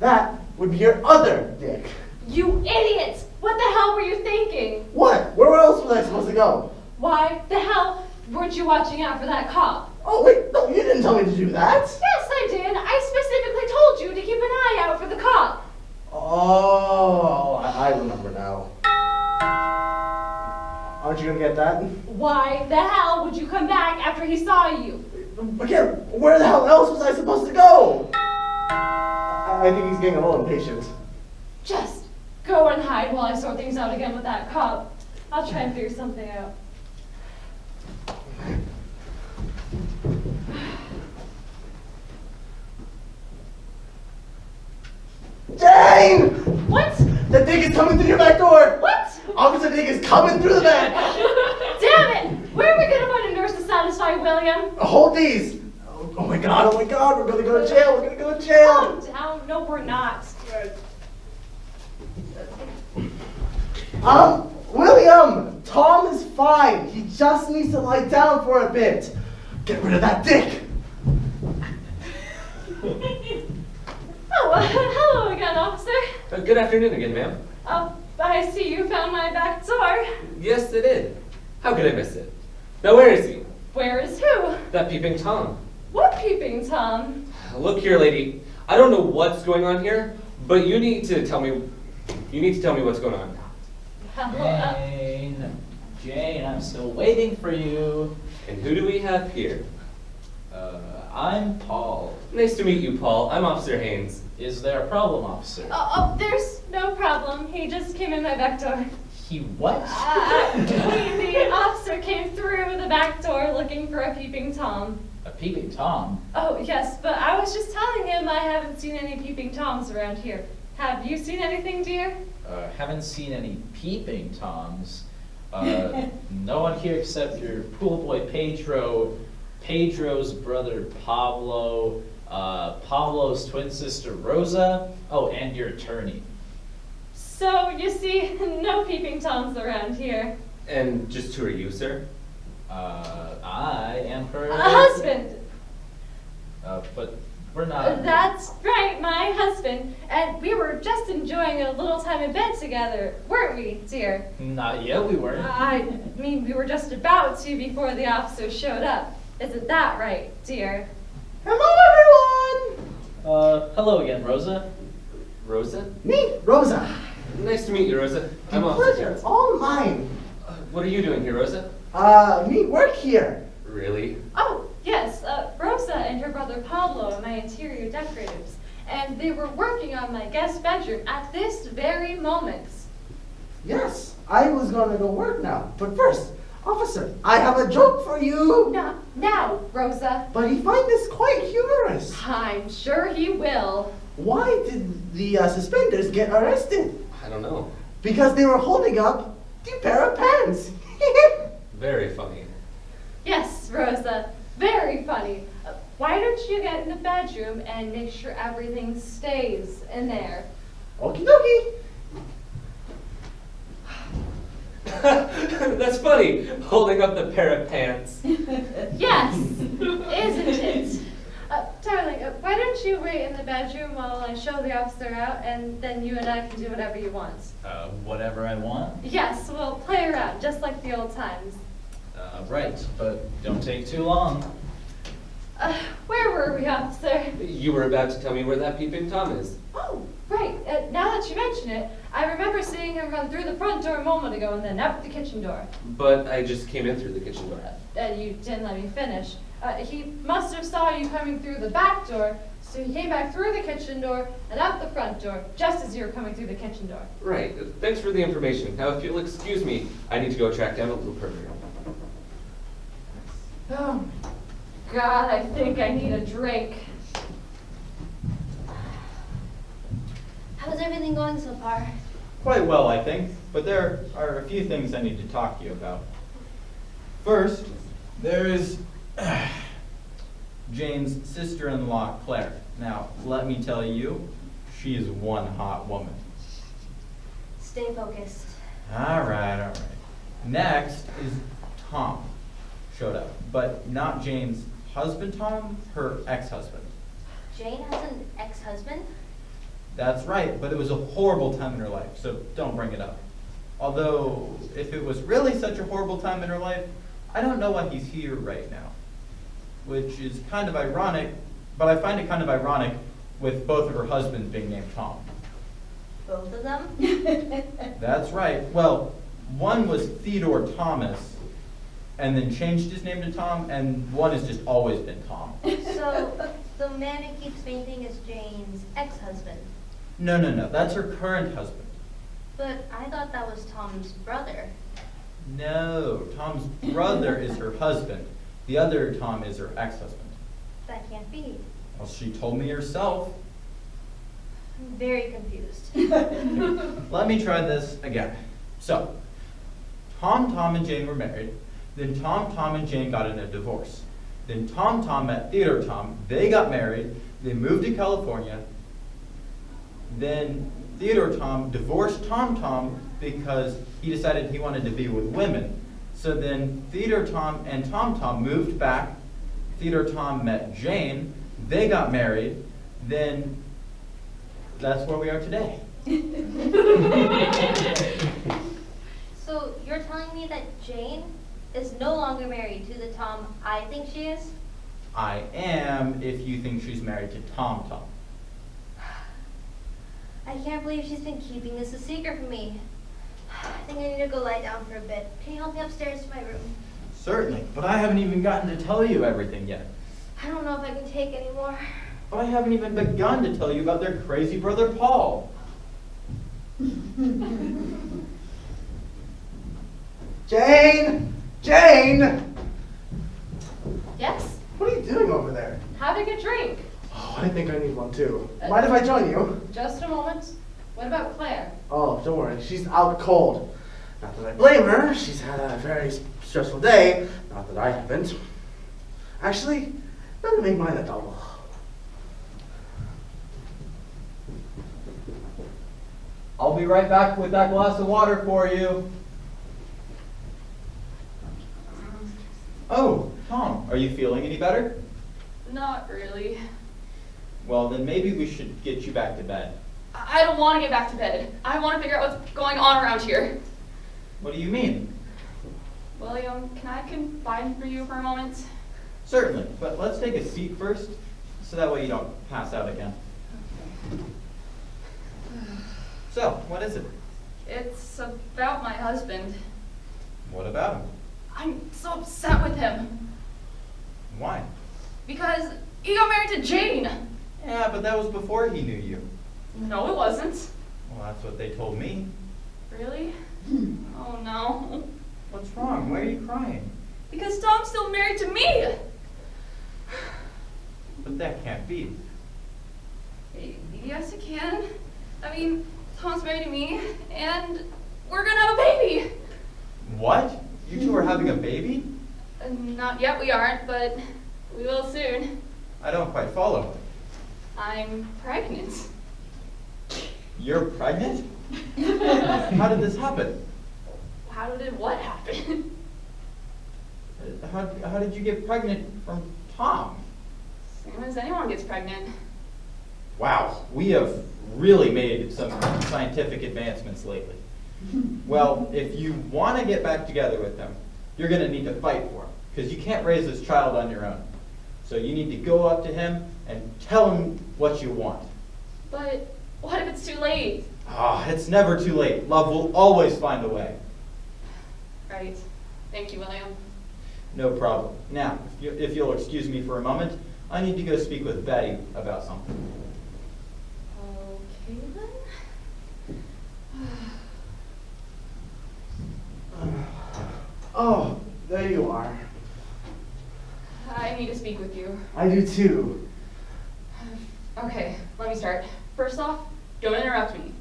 S4: That would be your other dick.
S3: You idiot! What the hell were you thinking?
S4: What? Where else was I supposed to go?
S3: Why the hell weren't you watching out for that cop?
S4: Oh, wait, no, you didn't tell me to do that.
S3: Yes, I did. I specifically told you to keep an eye out for the cop.
S4: Oh, I remember now. Aren't you gonna get that?
S3: Why the hell would you come back after he saw you?
S4: Again, where the hell else was I supposed to go? I think he's getting a little impatient.
S3: Just go and hide while I sort things out again with that cop. I'll try and figure something out.
S4: Jane!
S3: What?
S4: The dick is coming through your back door!
S3: What?
S4: Officer Dick is coming through the back!
S3: Damn it! Where are we gonna find a nurse to satisfy William?
S4: Hold these! Oh my god, we're gonna go to jail, we're gonna go to jail!
S3: Calm down. No, we're not.
S4: William! Tom is fine. He just needs to lie down for a bit. Get rid of that dick!
S3: Oh, hello again, officer.
S6: Good afternoon again, ma'am.
S3: Oh, I see you found my back door.
S6: Yes, I did. How could I miss it? Now, where is he?
S3: Where is who?
S6: That peeping Tom.
S3: What peeping Tom?
S6: Look here, lady. I don't know what's going on here, but you need to tell me. You need to tell me what's going on.
S5: Jane, I'm still waiting for you.
S6: And who do we have here?
S5: I'm Paul.
S6: Nice to meet you, Paul. I'm Officer Haynes.
S5: Is there a problem, officer?
S3: There's no problem. He just came in my back door.
S5: He what?
S3: The officer came through the back door looking for a peeping Tom.
S5: A peeping Tom?
S3: Oh, yes, but I was just telling him I haven't seen any peeping Toms around here. Have you seen anything, dear?
S5: Haven't seen any peeping Toms. No one here except your pool boy Pedro, Pedro's brother Pablo, Pablo's twin sister Rosa, oh, and your attorney.
S3: So, you see, no peeping Toms around here.
S6: And just who are you, sir?
S5: I am her
S3: A husband!
S5: but we're not.
S3: That's right, my husband. And we were just enjoying a little time in bed together, weren't we, dear?
S5: Not yet, we weren't.
S3: I mean, we were just about to before the officer showed up. Isn't that right, dear?
S4: Hello, everyone!
S5: Hello again, Rosa.
S6: Rosa?
S4: Me, Rosa.
S6: Nice to meet you, Rosa. I'm
S4: The
S6: Officer
S4: pleasure,
S6: Haynes.
S4: all mine.
S6: What are you doing here, Rosa?
S4: Me work here.
S6: Really?
S3: Oh, yes, Rosa and her brother Pablo are my interior decorators. And they were working on my guest bedroom at this very moment.
S4: Yes, I was gonna go work now. But first, officer, I have a joke for you.
S3: Now, Rosa.
S4: But he find this quite humorous.
S3: I'm sure he will.
S4: Why did the suspenders get arrested?
S6: I don't know.
S4: Because they were holding up the pair of pants.
S6: Very funny.
S3: Yes, Rosa, very funny. Why don't you get in the bedroom and make sure everything stays in there?
S4: Okie dokie.
S6: That's funny, holding up the pair of pants.
S3: Yes, isn't it? Darling, why don't you wait in the bedroom while I show the officer out, and then you and I can do whatever you want.
S5: Whatever I want.
S3: Yes, we'll play around, just like the old times.
S5: Right, but don't take too long.
S3: Where were we, officer?
S6: You were about to tell me where that peeping Tom is.
S3: Oh, right. Now that you mention it, I remember seeing him run through the front door a moment ago and then out the kitchen door.
S6: But I just came in through the kitchen door.
S3: You didn't let me finish. He must have saw you coming through the back door, so he came back through the kitchen door and out the front door, just as you were coming through the kitchen door.
S6: Right. Thanks for the information. Now, if you'll excuse me, I need to go track down a little pervert.
S3: Oh, God, I think I need a drink.
S7: How's everything going so far?
S2: Quite well, I think, but there are a few things I need to talk to you about. First, there is Jane's sister-in-law, Claire. Now, let me tell you, she is one hot woman.
S7: Stay focused.
S2: All right. Next is Tom. Showed up, but not Jane's husband, Tom, her ex-husband.
S7: Jane has an ex-husband?
S2: That's right, but it was a horrible time in her life, so don't bring it up. Although, if it was really such a horrible time in her life, I don't know why he's here right now. Which is kind of ironic, but I find it kind of ironic with both of her husbands being named Tom.
S7: Both of them?
S2: That's right. Well, one was Theodore Thomas, and then changed his name to Tom, and one has just always been Tom.
S7: So, the man who keeps fainting is Jane's ex-husband.
S2: No, that's her current husband.
S7: But I thought that was Tom's brother.
S2: No, Tom's brother is her husband. The other Tom is her ex-husband.
S7: That can't be.
S2: Well, she told me herself.
S7: I'm very confused.
S2: Let me try this again. So, Tom and Jane were married. Then Tom and Jane got in a divorce. Then Tom met Theodore Tom. They got married. They moved to California. Then Theodore Tom divorced Tom because he decided he wanted to be with women. So then Theodore Tom and Tom moved back. Theodore Tom met Jane. They got married. Then that's where we are today.
S7: So, you're telling me that Jane is no longer married to the Tom I think she is?
S2: I am if you think she's married to Tom Tom.
S7: I can't believe she's been keeping this a secret from me. I think I need to go lie down for a bit. Can you help me upstairs to my room?
S2: Certainly, but I haven't even gotten to tell you everything yet.
S7: I don't know if I can take any more.
S2: But I haven't even begun to tell you about their crazy brother Paul.
S4: Jane! Jane!
S3: Yes?
S4: What are you doing over there?
S3: Having a drink.
S4: Oh, I think I need one too. Mind if I join you?
S3: Just a moment. What about Claire?
S4: Oh, don't worry. She's out cold. Not that I blame her. She's had a very stressful day. Not that I haven't. Actually, better make mine a double.
S2: I'll be right back with that glass of water for you. Oh, Tom, are you feeling any better?
S8: Not really.
S2: Well, then maybe we should get you back to bed.
S8: I don't want to get back to bed. I want to figure out what's going on around here.
S2: What do you mean?
S8: William, can I confide for you for a moment?
S2: Certainly, but let's take a seat first, so that way you don't pass out again. So, what is it?
S8: It's about my husband.
S2: What about him?
S8: I'm so upset with him
S2: Why?
S8: because he got married to Jane.
S2: Yeah, but that was before he knew you.
S8: No, it wasn't.
S2: Well, that's what they told me.
S8: Really? Oh no.
S2: What's wrong? Why are you crying?
S8: Because Tom's still married to me.
S2: But that can't be.
S8: Yes, it can. I mean, Tom's married to me, and we're gonna have a baby.
S2: What? You two are having a baby?
S8: Not yet, we aren't, but we will soon.
S2: I don't quite follow.
S8: I'm pregnant.
S2: You're pregnant? How did this happen?
S8: How did what happen?
S2: How did you get pregnant from Tom?
S8: Same as anyone gets pregnant.
S2: Wow, we have really made some scientific advancements lately. Well, if you want to get back together with him, you're going to need to fight for him, because you can't raise this child on your own. So you need to go up to him and tell him what you want.
S8: But what if it's too late?
S2: Ah, it's never too late. Love will always find a way.
S8: Right. Thank you, William.
S2: No problem. Now, if you'll excuse me for a moment, I need to go speak with Betty about something.
S8: Okay then.
S4: Oh, there you are.
S8: I need to speak with you.
S4: I do too.
S8: Okay, let me start. First off, don't interrupt me.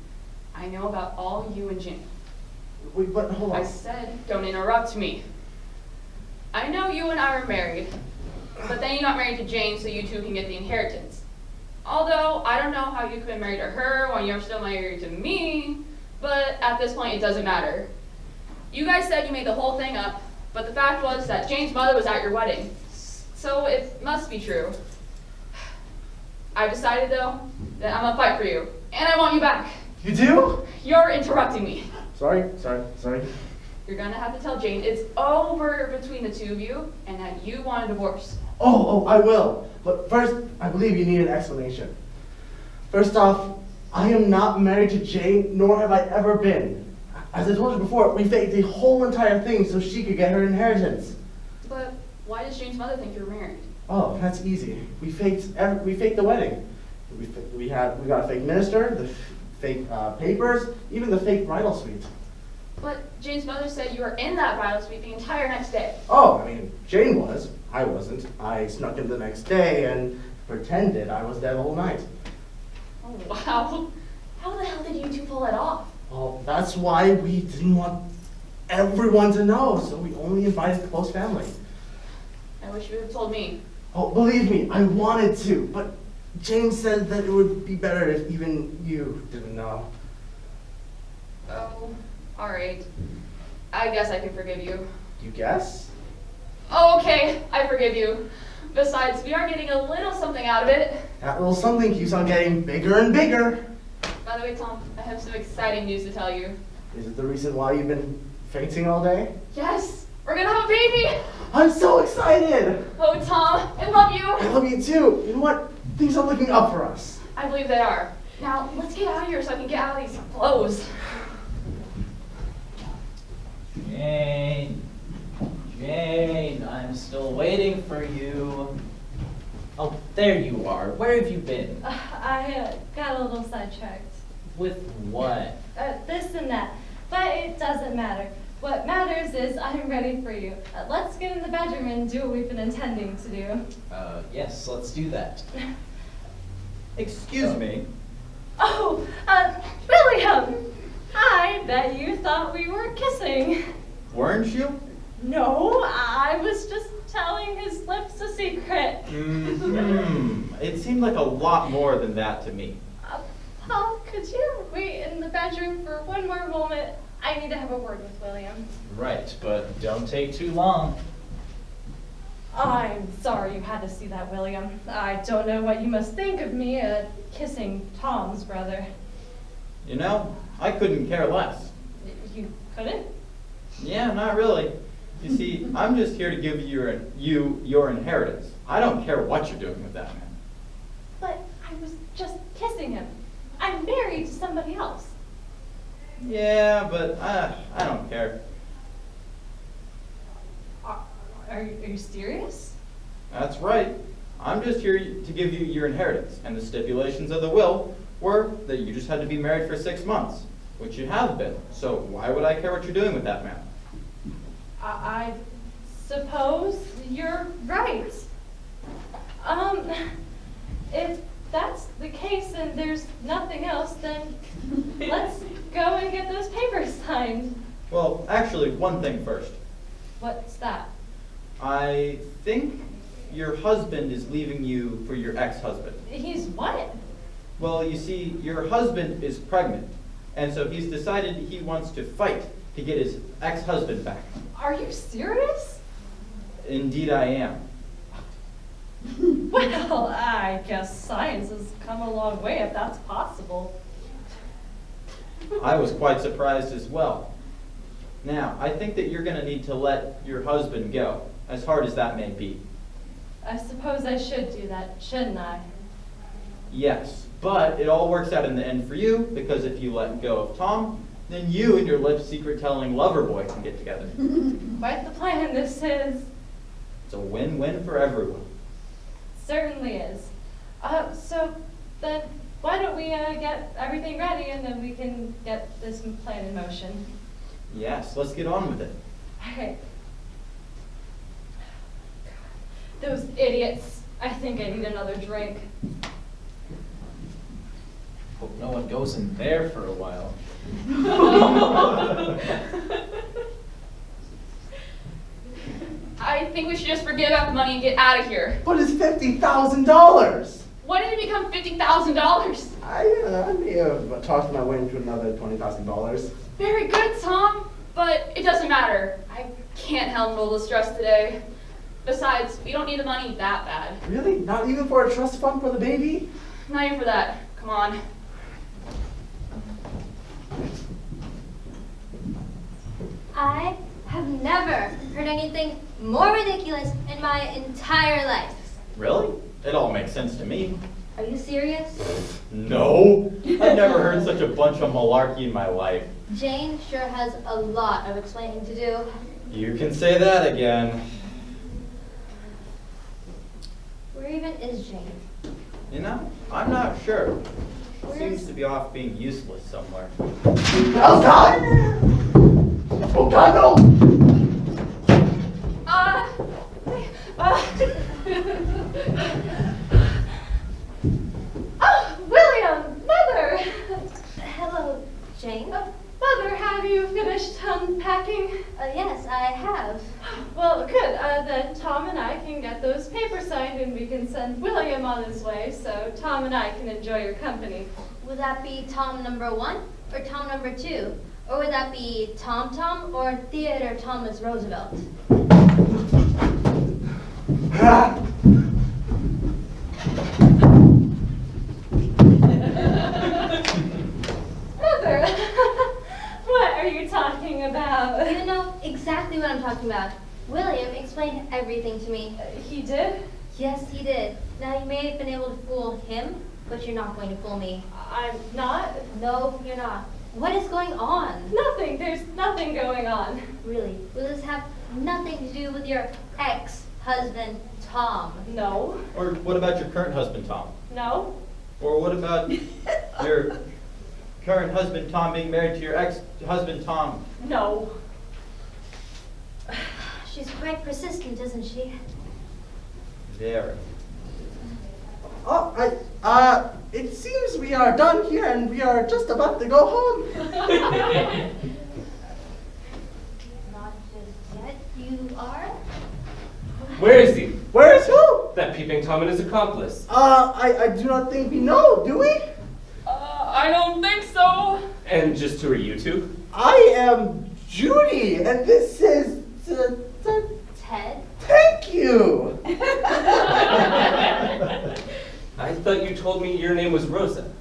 S8: I know about all you and Jane.
S4: Wait, but hold
S8: I
S4: on.
S8: said, don't interrupt me. I know you and I were married, but then you got married to Jane so you two can get the inheritance. Although, I don't know how you could be married to her when you're still married to me, but at this point it doesn't matter. You guys said you made the whole thing up, but the fact was that Jane's mother was at your wedding. So it must be true. I've decided though, that I'm gonna fight for you, and I want you back.
S4: You do?
S8: You're interrupting me.
S4: Sorry.
S8: You're gonna have to tell Jane it's over between the two of you and that you want a divorce.
S4: Oh, I will. But first, I believe you need an explanation. First off, I am not married to Jane, nor have I ever been. As I told you before, we faked the whole entire thing so she could get her inheritance.
S8: But why does Jane's mother think you're married?
S4: Oh, that's easy. We faked the wedding. We got a fake minister, the fake papers, even the fake bridal suite.
S8: But Jane's mother said you were in that bridal suite the entire next day.
S4: Oh, I mean, Jane was. I wasn't. I snuck in the next day and pretended I was dead all night.
S8: Oh, wow. How the hell did you two pull that off?
S4: Well, that's why we didn't want everyone to know, so we only invited close family.
S8: I wish you would have told me.
S4: Oh, believe me, I wanted to, but Jane said that it would be better if even you didn't know.
S8: Oh, alright. I guess I can forgive you.
S4: You guess?
S8: Oh, okay, I forgive you. Besides, we are getting a little something out of it.
S4: That little something keeps on getting bigger and bigger.
S8: By the way, Tom, I have some exciting news to tell you.
S4: Is it the reason why you've been fainting all day?
S8: Yes, we're gonna have a baby! baby!
S4: I'm so excited.
S8: Oh, Tom, I love you.
S4: I love you too. You know what? Things are looking up for us.
S8: I believe they are. Now, let's get out of here so I can get out of these clothes.
S5: Jane, Jane, I'm still waiting for you. Oh, there you are. Where have you been?
S3: I got a little sidetracked.
S5: With what?
S3: This and that. But it doesn't matter. What matters is I'm ready for you. Let's get in the bedroom and do what we've been intending to do.
S5: Yes, let's do that.
S2: Excuse me.
S3: Oh, William! I bet you thought we were kissing.
S2: Weren't you?
S3: No, I was just telling his lips a secret.
S2: It seemed like a lot more than that to me.
S3: Paul, could you wait in the bedroom for one more moment? I need to have a word with William.
S5: Right, but don't take too long.
S3: I'm sorry you had to see that, William. I don't know what you must think of me, kissing Tom's brother.
S2: You know, I couldn't care less.
S3: You couldn't?
S2: Yeah, not really. You see, I'm just here to give your inheritance. I don't care what you're doing with that man.
S3: But I was just kissing him. I'm married to somebody else.
S2: Yeah, but I don't care.
S3: Are you serious?
S2: That's right. I'm just here to give you your inheritance, and the stipulations of the will were that you just had to be married for 6 months, which you have been. So why would I care what you're doing with that man?
S3: I suppose you're right. If that's the case and there's nothing else, then let's go and get those papers signed.
S2: Well, actually, one thing first.
S3: What's that?
S2: I think your husband is leaving you for your ex-husband.
S3: He's what?
S2: Well, you see, your husband is pregnant, and so he's decided he wants to fight to get his ex-husband back.
S3: Are you serious?
S2: Indeed I am.
S3: Well, I guess science has come a long way if that's possible.
S2: I was quite surprised as well. Now, I think that you're going to need to let your husband go, as hard as that may be.
S3: I suppose I should do that, shouldn't I?
S2: Yes, but it all works out in the end for you, because if you let go of Tom, then you and your lip secret-telling lover boy can get together.
S3: Quite the plan this is.
S2: It's a win-win for everyone.
S3: Certainly is. So then why don't we get everything ready and then we can get this plan in motion.
S2: Yes, let's get on with it.
S3: All right. Those idiots. I think I need another drink.
S5: Hope no one goes in there for a while.
S8: I think we should just forget about the money and get out of here.
S4: But it's $50,000.
S8: When did it become $50,000?
S4: I may have talked my way into another $20,000.
S8: Very good, Tom. But it doesn't matter. I can't handle the stress today. Besides, we don't need the money that bad.
S4: Really? Not even for a trust fund for the baby?
S8: Not even for that. Come on.
S7: I have never heard anything more ridiculous in my entire life.
S2: Really? It all makes sense to me.
S7: Are you serious?
S2: No, I've never heard such a bunch of malarkey in my life.
S7: Jane sure has a lot of explaining to do.
S2: You can say that again.
S7: Where even is Jane?
S2: You know, I'm not sure.
S7: Where
S2: Seems
S7: is-
S2: to be off being useless somewhere.
S4: Oh God! Oh God, no!
S3: Oh, William! Mother!
S7: Hello, Jane.
S3: Mother, have you finished unpacking?
S7: Yes, I have.
S3: Well, good. Then Tom and I can get those papers signed and we can send William on his way so Tom and I can enjoy your company.
S7: Would that be Tom number 1 or Tom number 2? Or would that be Tom Tom or Theodore Thomas Roosevelt?
S4: Ah!
S3: Mother, what are you talking about?
S7: You know exactly what I'm talking about. William explained everything to me.
S3: He did?
S7: Yes, he did. Now, you may have been able to fool him, but you're not going to fool me.
S3: I'm not.
S7: No, you're not. What is going on?
S3: Nothing. There's nothing going on.
S7: Really? Will this have nothing to do with your ex-husband, Tom?
S3: No.
S2: Or what about your current husband, Tom?
S3: No.
S2: Or what about your current husband, Tom, being married to your ex-husband, Tom?
S3: No.
S7: She's quite persistent, isn't she?
S2: Very.
S4: Oh, it seems we are done here and we are just about to go home.
S7: Not just yet. You are?
S6: Where is he?
S4: Where is who?
S6: That peeping Tom and his accomplice.
S4: I do not think we know, do we?
S8: I don't think so.
S6: And just who are you two?
S4: I am Judy, and this is
S7: Ted?
S4: Thank you.
S6: I thought you told me your name was Rosa.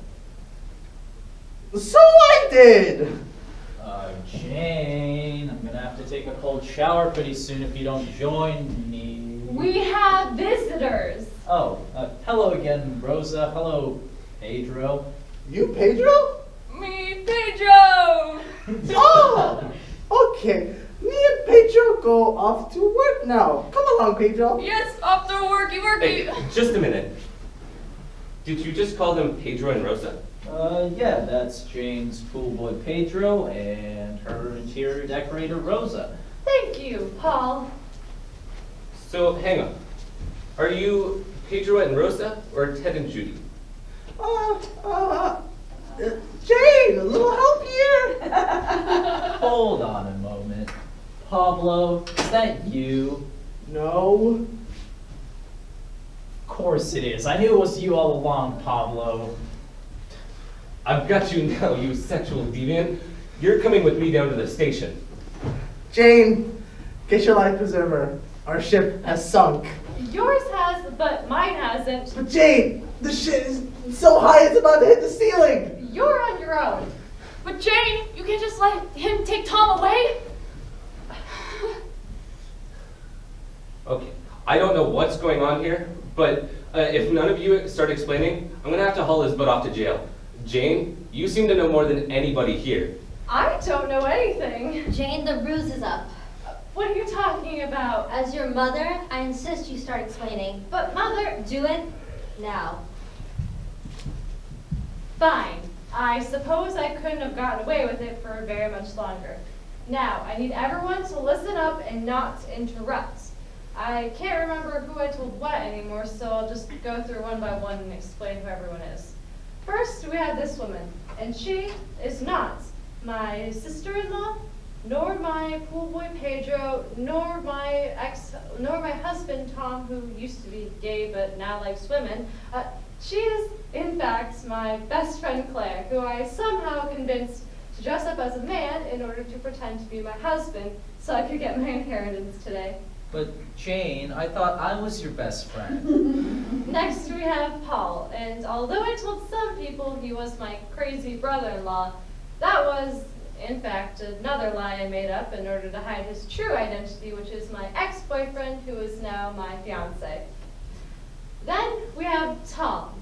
S4: So I did.
S5: Jane, I'm gonna have to take a cold shower pretty soon if you don't join me.
S3: We have visitors.
S5: Oh, hello again, Rosa. Hello, Pedro.
S4: You Pedro?
S8: Me, Pedro.
S4: Oh, okay. Me and Pedro go off to work now. Come along, Pedro.
S8: Yes, off to worky
S6: Hey,
S8: worky.
S6: just a minute. Did you just call them Pedro and Rosa?
S5: Yeah, that's Jane's pool boy Pedro and her interior decorator Rosa.
S3: Thank you, Paul.
S6: So, hang on. Are you Pedro and Rosa, or Ted and Judy?
S4: Jane, a little help here?
S5: Hold on a moment. Pablo, is that you?
S4: No.
S5: Of course it is. I knew it was you all along, Pablo.
S6: I've got you now, you sexual deviant. You're coming with me down to the station.
S4: Jane, get your life preserver. Our ship has sunk.
S3: Yours has, but mine hasn't.
S4: But Jane, the shit is so high it's about to hit the ceiling.
S3: You're on your own.
S8: But Jane, you can't just let him take Tom away.
S6: Okay, I don't know what's going on here, but if none of you start explaining, I'm gonna have to haul his butt off to jail. Jane, you seem to know more than anybody here.
S3: I don't know anything.
S7: Jane, the ruse is up.
S3: What are you talking about?
S7: As your mother, I insist you start explaining.
S3: But Mother,
S7: Do it now.
S3: fine. I suppose I couldn't have gotten away with it for very much longer. Now, I need everyone to listen up and not interrupt. I can't remember who I told what anymore, so I'll just go through one by one and explain who everyone is. First, we have this woman, and she is not my sister-in-law, nor my pool boy Pedro, nor my husband Tom, who used to be gay but now likes women. She is, in fact, my best friend Claire, who I somehow convinced to dress up as a man in order to pretend to be my husband so I could get my inheritance today.
S5: But Jane, I thought I was your best friend.
S3: Next we have Paul, and although I told some people he was my crazy brother-in-law, that was, in fact, another lie I made up in order to hide his true identity, which is my ex-boyfriend, who is now my fiance. Then we have Tom.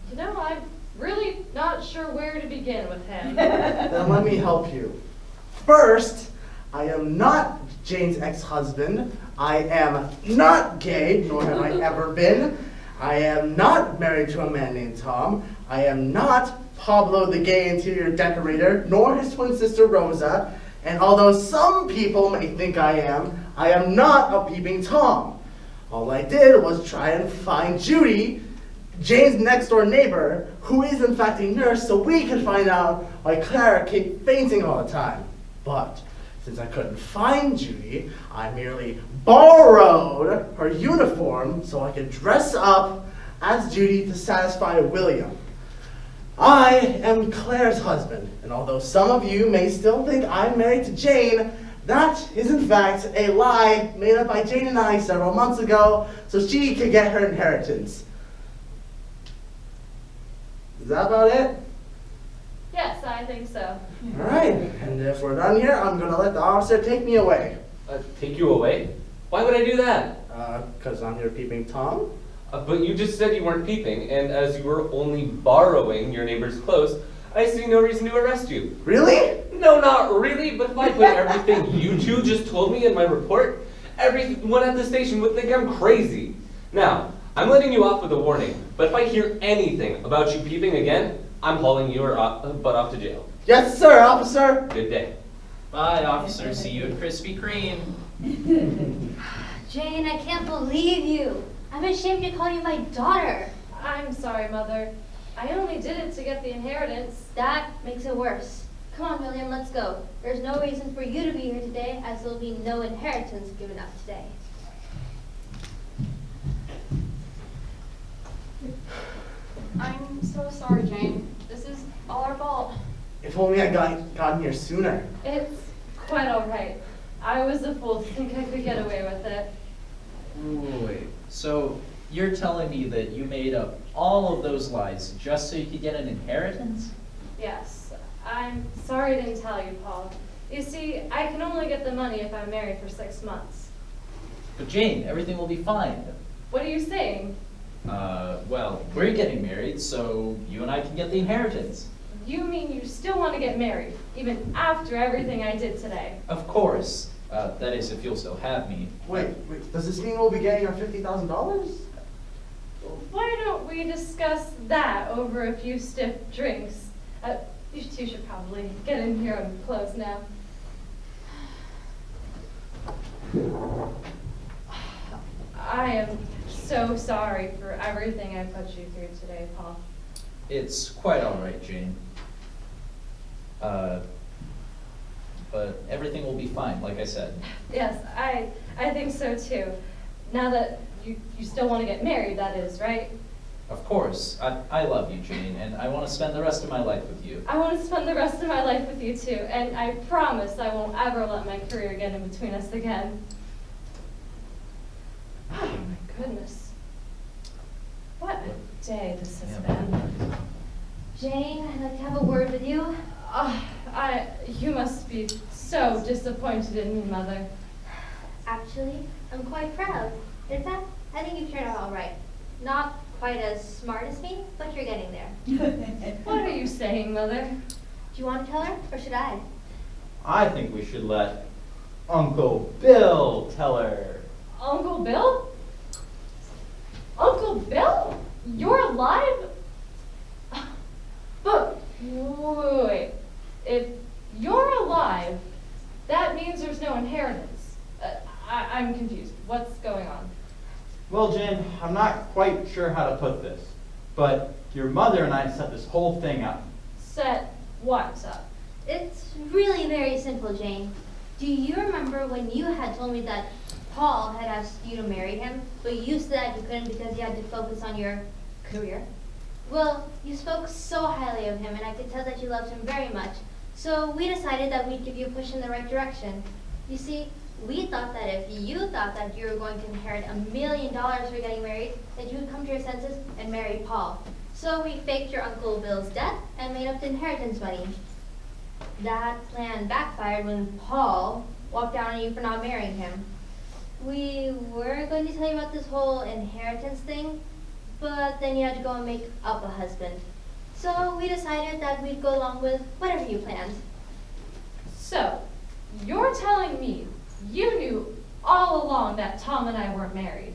S3: You know, I'm really not sure where to begin with him.
S4: Then let me help you. First, I am not Jane's ex-husband. I am not gay, nor have I ever been. I am not married to a man named Tom. I am not Pablo the gay interior decorator, nor his twin sister Rosa. And although some people may think I am not a peeping Tom. All I did was try and find Judy, Jane's next door neighbor, who is in fact a nurse, so we could find out why Clara kept fainting all the time. But since I couldn't find Judy, I merely borrowed her uniform so I could dress up as Judy to satisfy William. I am Claire's husband, and although some of you may still think I'm married to Jane, that is in fact a lie made up by Jane and I several months ago so she could get her inheritance. Is that about it?
S3: Yes, I think so.
S4: All right, and if we're done here, I'm going to let the officer take me away.
S6: Take you away? Why would I do that?
S4: Because I'm your peeping Tom.
S6: But you just said you weren't peeping, and as you were only borrowing your neighbor's clothes, I see no reason to arrest you.
S4: Really?
S6: No, not really, but if I put everything you two just told me in my report, everyone at the station would think I'm crazy. Now, I'm letting you off with a warning, but if I hear anything about you peeping again, I'm hauling your butt off to jail.
S4: Yes, sir, officer.
S6: Good day.
S5: Bye, officer. See you at Krispy Kreme.
S7: Jane, I can't believe you. I'm ashamed to call you my daughter.
S3: I'm sorry, Mother. I only did it to get the inheritance.
S7: That makes it worse. Come on, William, let's go. There's no reason for you to be here today, as there'll be no inheritance given up today.
S8: I'm so sorry, Jane. This is all our fault.
S4: If only I gotten here sooner.
S3: It's quite all right. I was a fool to think I could get away with it.
S5: Wait, so you're telling me that you made up all of those lies just so you could get an inheritance?
S3: Yes, I'm sorry I didn't tell you, Paul. You see, I can only get the money if I'm married for 6 months.
S5: But Jane, everything will be fine.
S3: What are you saying?
S5: Well, we're getting married, so you and I can get the inheritance.
S3: You mean you still want to get married, even after everything I did today?
S5: Of course. That is, if you'll still have me.
S4: Wait, does this mean we'll be getting our $50,000?
S3: Why don't we discuss that over a few stiff drinks? You two should probably get in here on clothes now. I am so sorry for everything I put you through today, Paul.
S5: It's quite all right, Jane. But everything will be fine, like I said.
S3: Yes, I think so too. Now that you still want to get married, that is, right?
S5: Of course. I love you, Jane, and I want to spend the rest of my life with you.
S3: I want to spend the rest of my life with you too, and I promise I won't ever let my career get in between us again. Oh my goodness. What a day this has been.
S7: Jane, I'd like to have a word with you.
S3: You must be so disappointed in me, Mother.
S7: Actually, I'm quite proud. In fact, I think you've turned out all right. Not quite as smart as me, but you're getting there.
S3: What are you saying, Mother?
S7: Do you want to tell her, or should I?
S2: I think we should let Uncle Bill tell her.
S3: Uncle Bill? Uncle Bill? You're alive? But, wait. If you're alive, that means there's no inheritance. I'm confused. What's going on?
S2: Well, Jane, I'm not quite sure how to put this, but your mother and I set this whole thing up.
S3: Set what up?
S7: It's really very simple, Jane. Do you remember when you had told me that Paul had asked you to marry him, but you said you couldn't because you had to focus on your career? Well, you spoke so highly of him, and I could tell that you loved him very much. So we decided that we'd give you a push in the right direction. You see, we thought that if you thought that you were going to inherit $1 million for getting married, that you would come to your senses and marry Paul. So we faked your Uncle Bill's death and made up the inheritance money. That plan backfired when Paul walked down on you for not marrying him. We were going to tell you about this whole inheritance thing, but then you had to go and make up a husband. So we decided that we'd go along with whatever you planned.
S3: So, you're telling me you knew all along that Tom and I weren't married?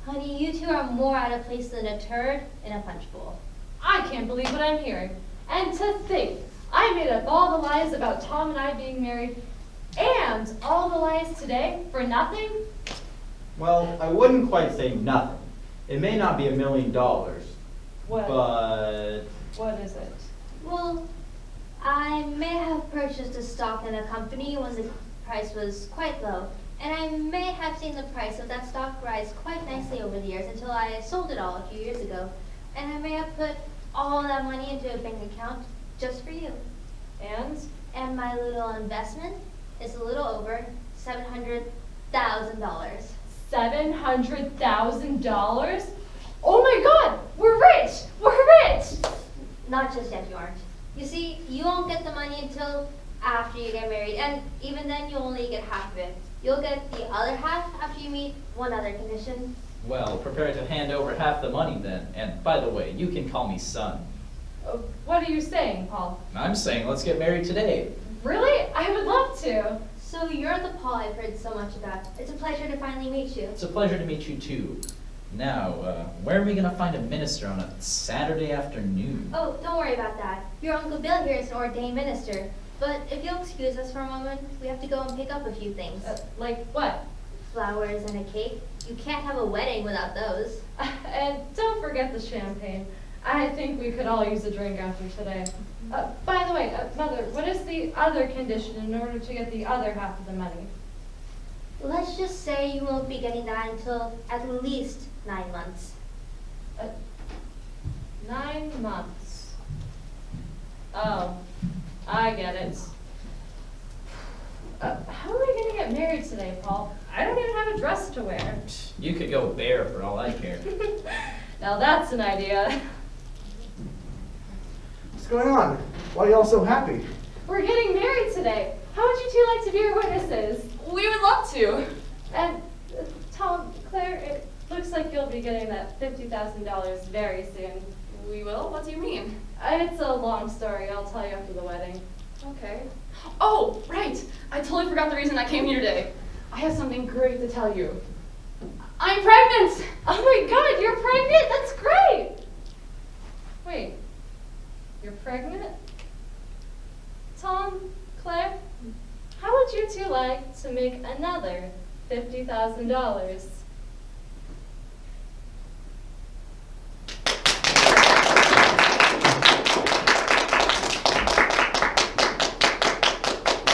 S7: Honey, you two are more out of place than a turd in a punch bowl.
S3: I can't believe what I'm hearing. And to think, I made up all the lies about Tom and I being married, and all the lies today for nothing?
S2: Well, I wouldn't quite say nothing. It may not be $1 million,
S3: What?
S2: but
S3: What is it?
S7: Well, I may have purchased a stock in a company when the price was quite low, and I may have seen the price of that stock rise quite nicely over the years until I sold it all a few years ago, and I may have put all that money into a bank account just for you.
S3: And?
S7: And my little investment is a little over $700,000.
S3: $700,000? Oh my God! We're rich! We're rich!
S7: Not just yet, you aren't. You see, you won't get the money until after you get married, and even then you'll only get half of it. You'll get the other half after you meet one other condition.
S5: Well, prepare to hand over half the money then. And by the way, you can call me son.
S3: What are you saying, Paul?
S5: I'm saying let's get married today.
S3: Really? I would love to.
S7: So you're the Paul I've heard so much about. It's a pleasure to finally meet you.
S5: It's a pleasure to meet you too. Now, where are we gonna find a minister on a Saturday afternoon?
S7: Oh, don't worry about that. Your Uncle Bill here is an ordained minister. But if you'll excuse us for a moment, we have to go and pick up a few things.
S3: Like what?
S7: Flowers and a cake. You can't have a wedding without those.
S3: And don't forget the champagne. I think we could all use a drink after today. By the way, Mother, what is the other condition in order to get the other half of the money?
S7: Let's just say you won't be getting that until at least 9 months.
S3: 9 months. Oh, I get it. How are we gonna get married today, Paul? I don't even have a dress to wear.
S5: You could go bare for all I care.
S3: Now that's an idea.
S4: What's going on? Why are y'all so happy?
S3: We're getting married today. How would you two like to be our witnesses?
S8: We would love to.
S3: And Tom, Claire, it looks like you'll be getting that $50,000 very soon.
S8: We will? What do you mean?
S3: It's a long story. I'll tell you after the wedding.
S8: Okay. Oh, right. I totally forgot the reason I came here today. I have something great to tell you. I'm pregnant!
S3: Oh my God, you're pregnant? That's great! Wait, you're pregnant? Tom, Claire, how would you two like to make another $50,000?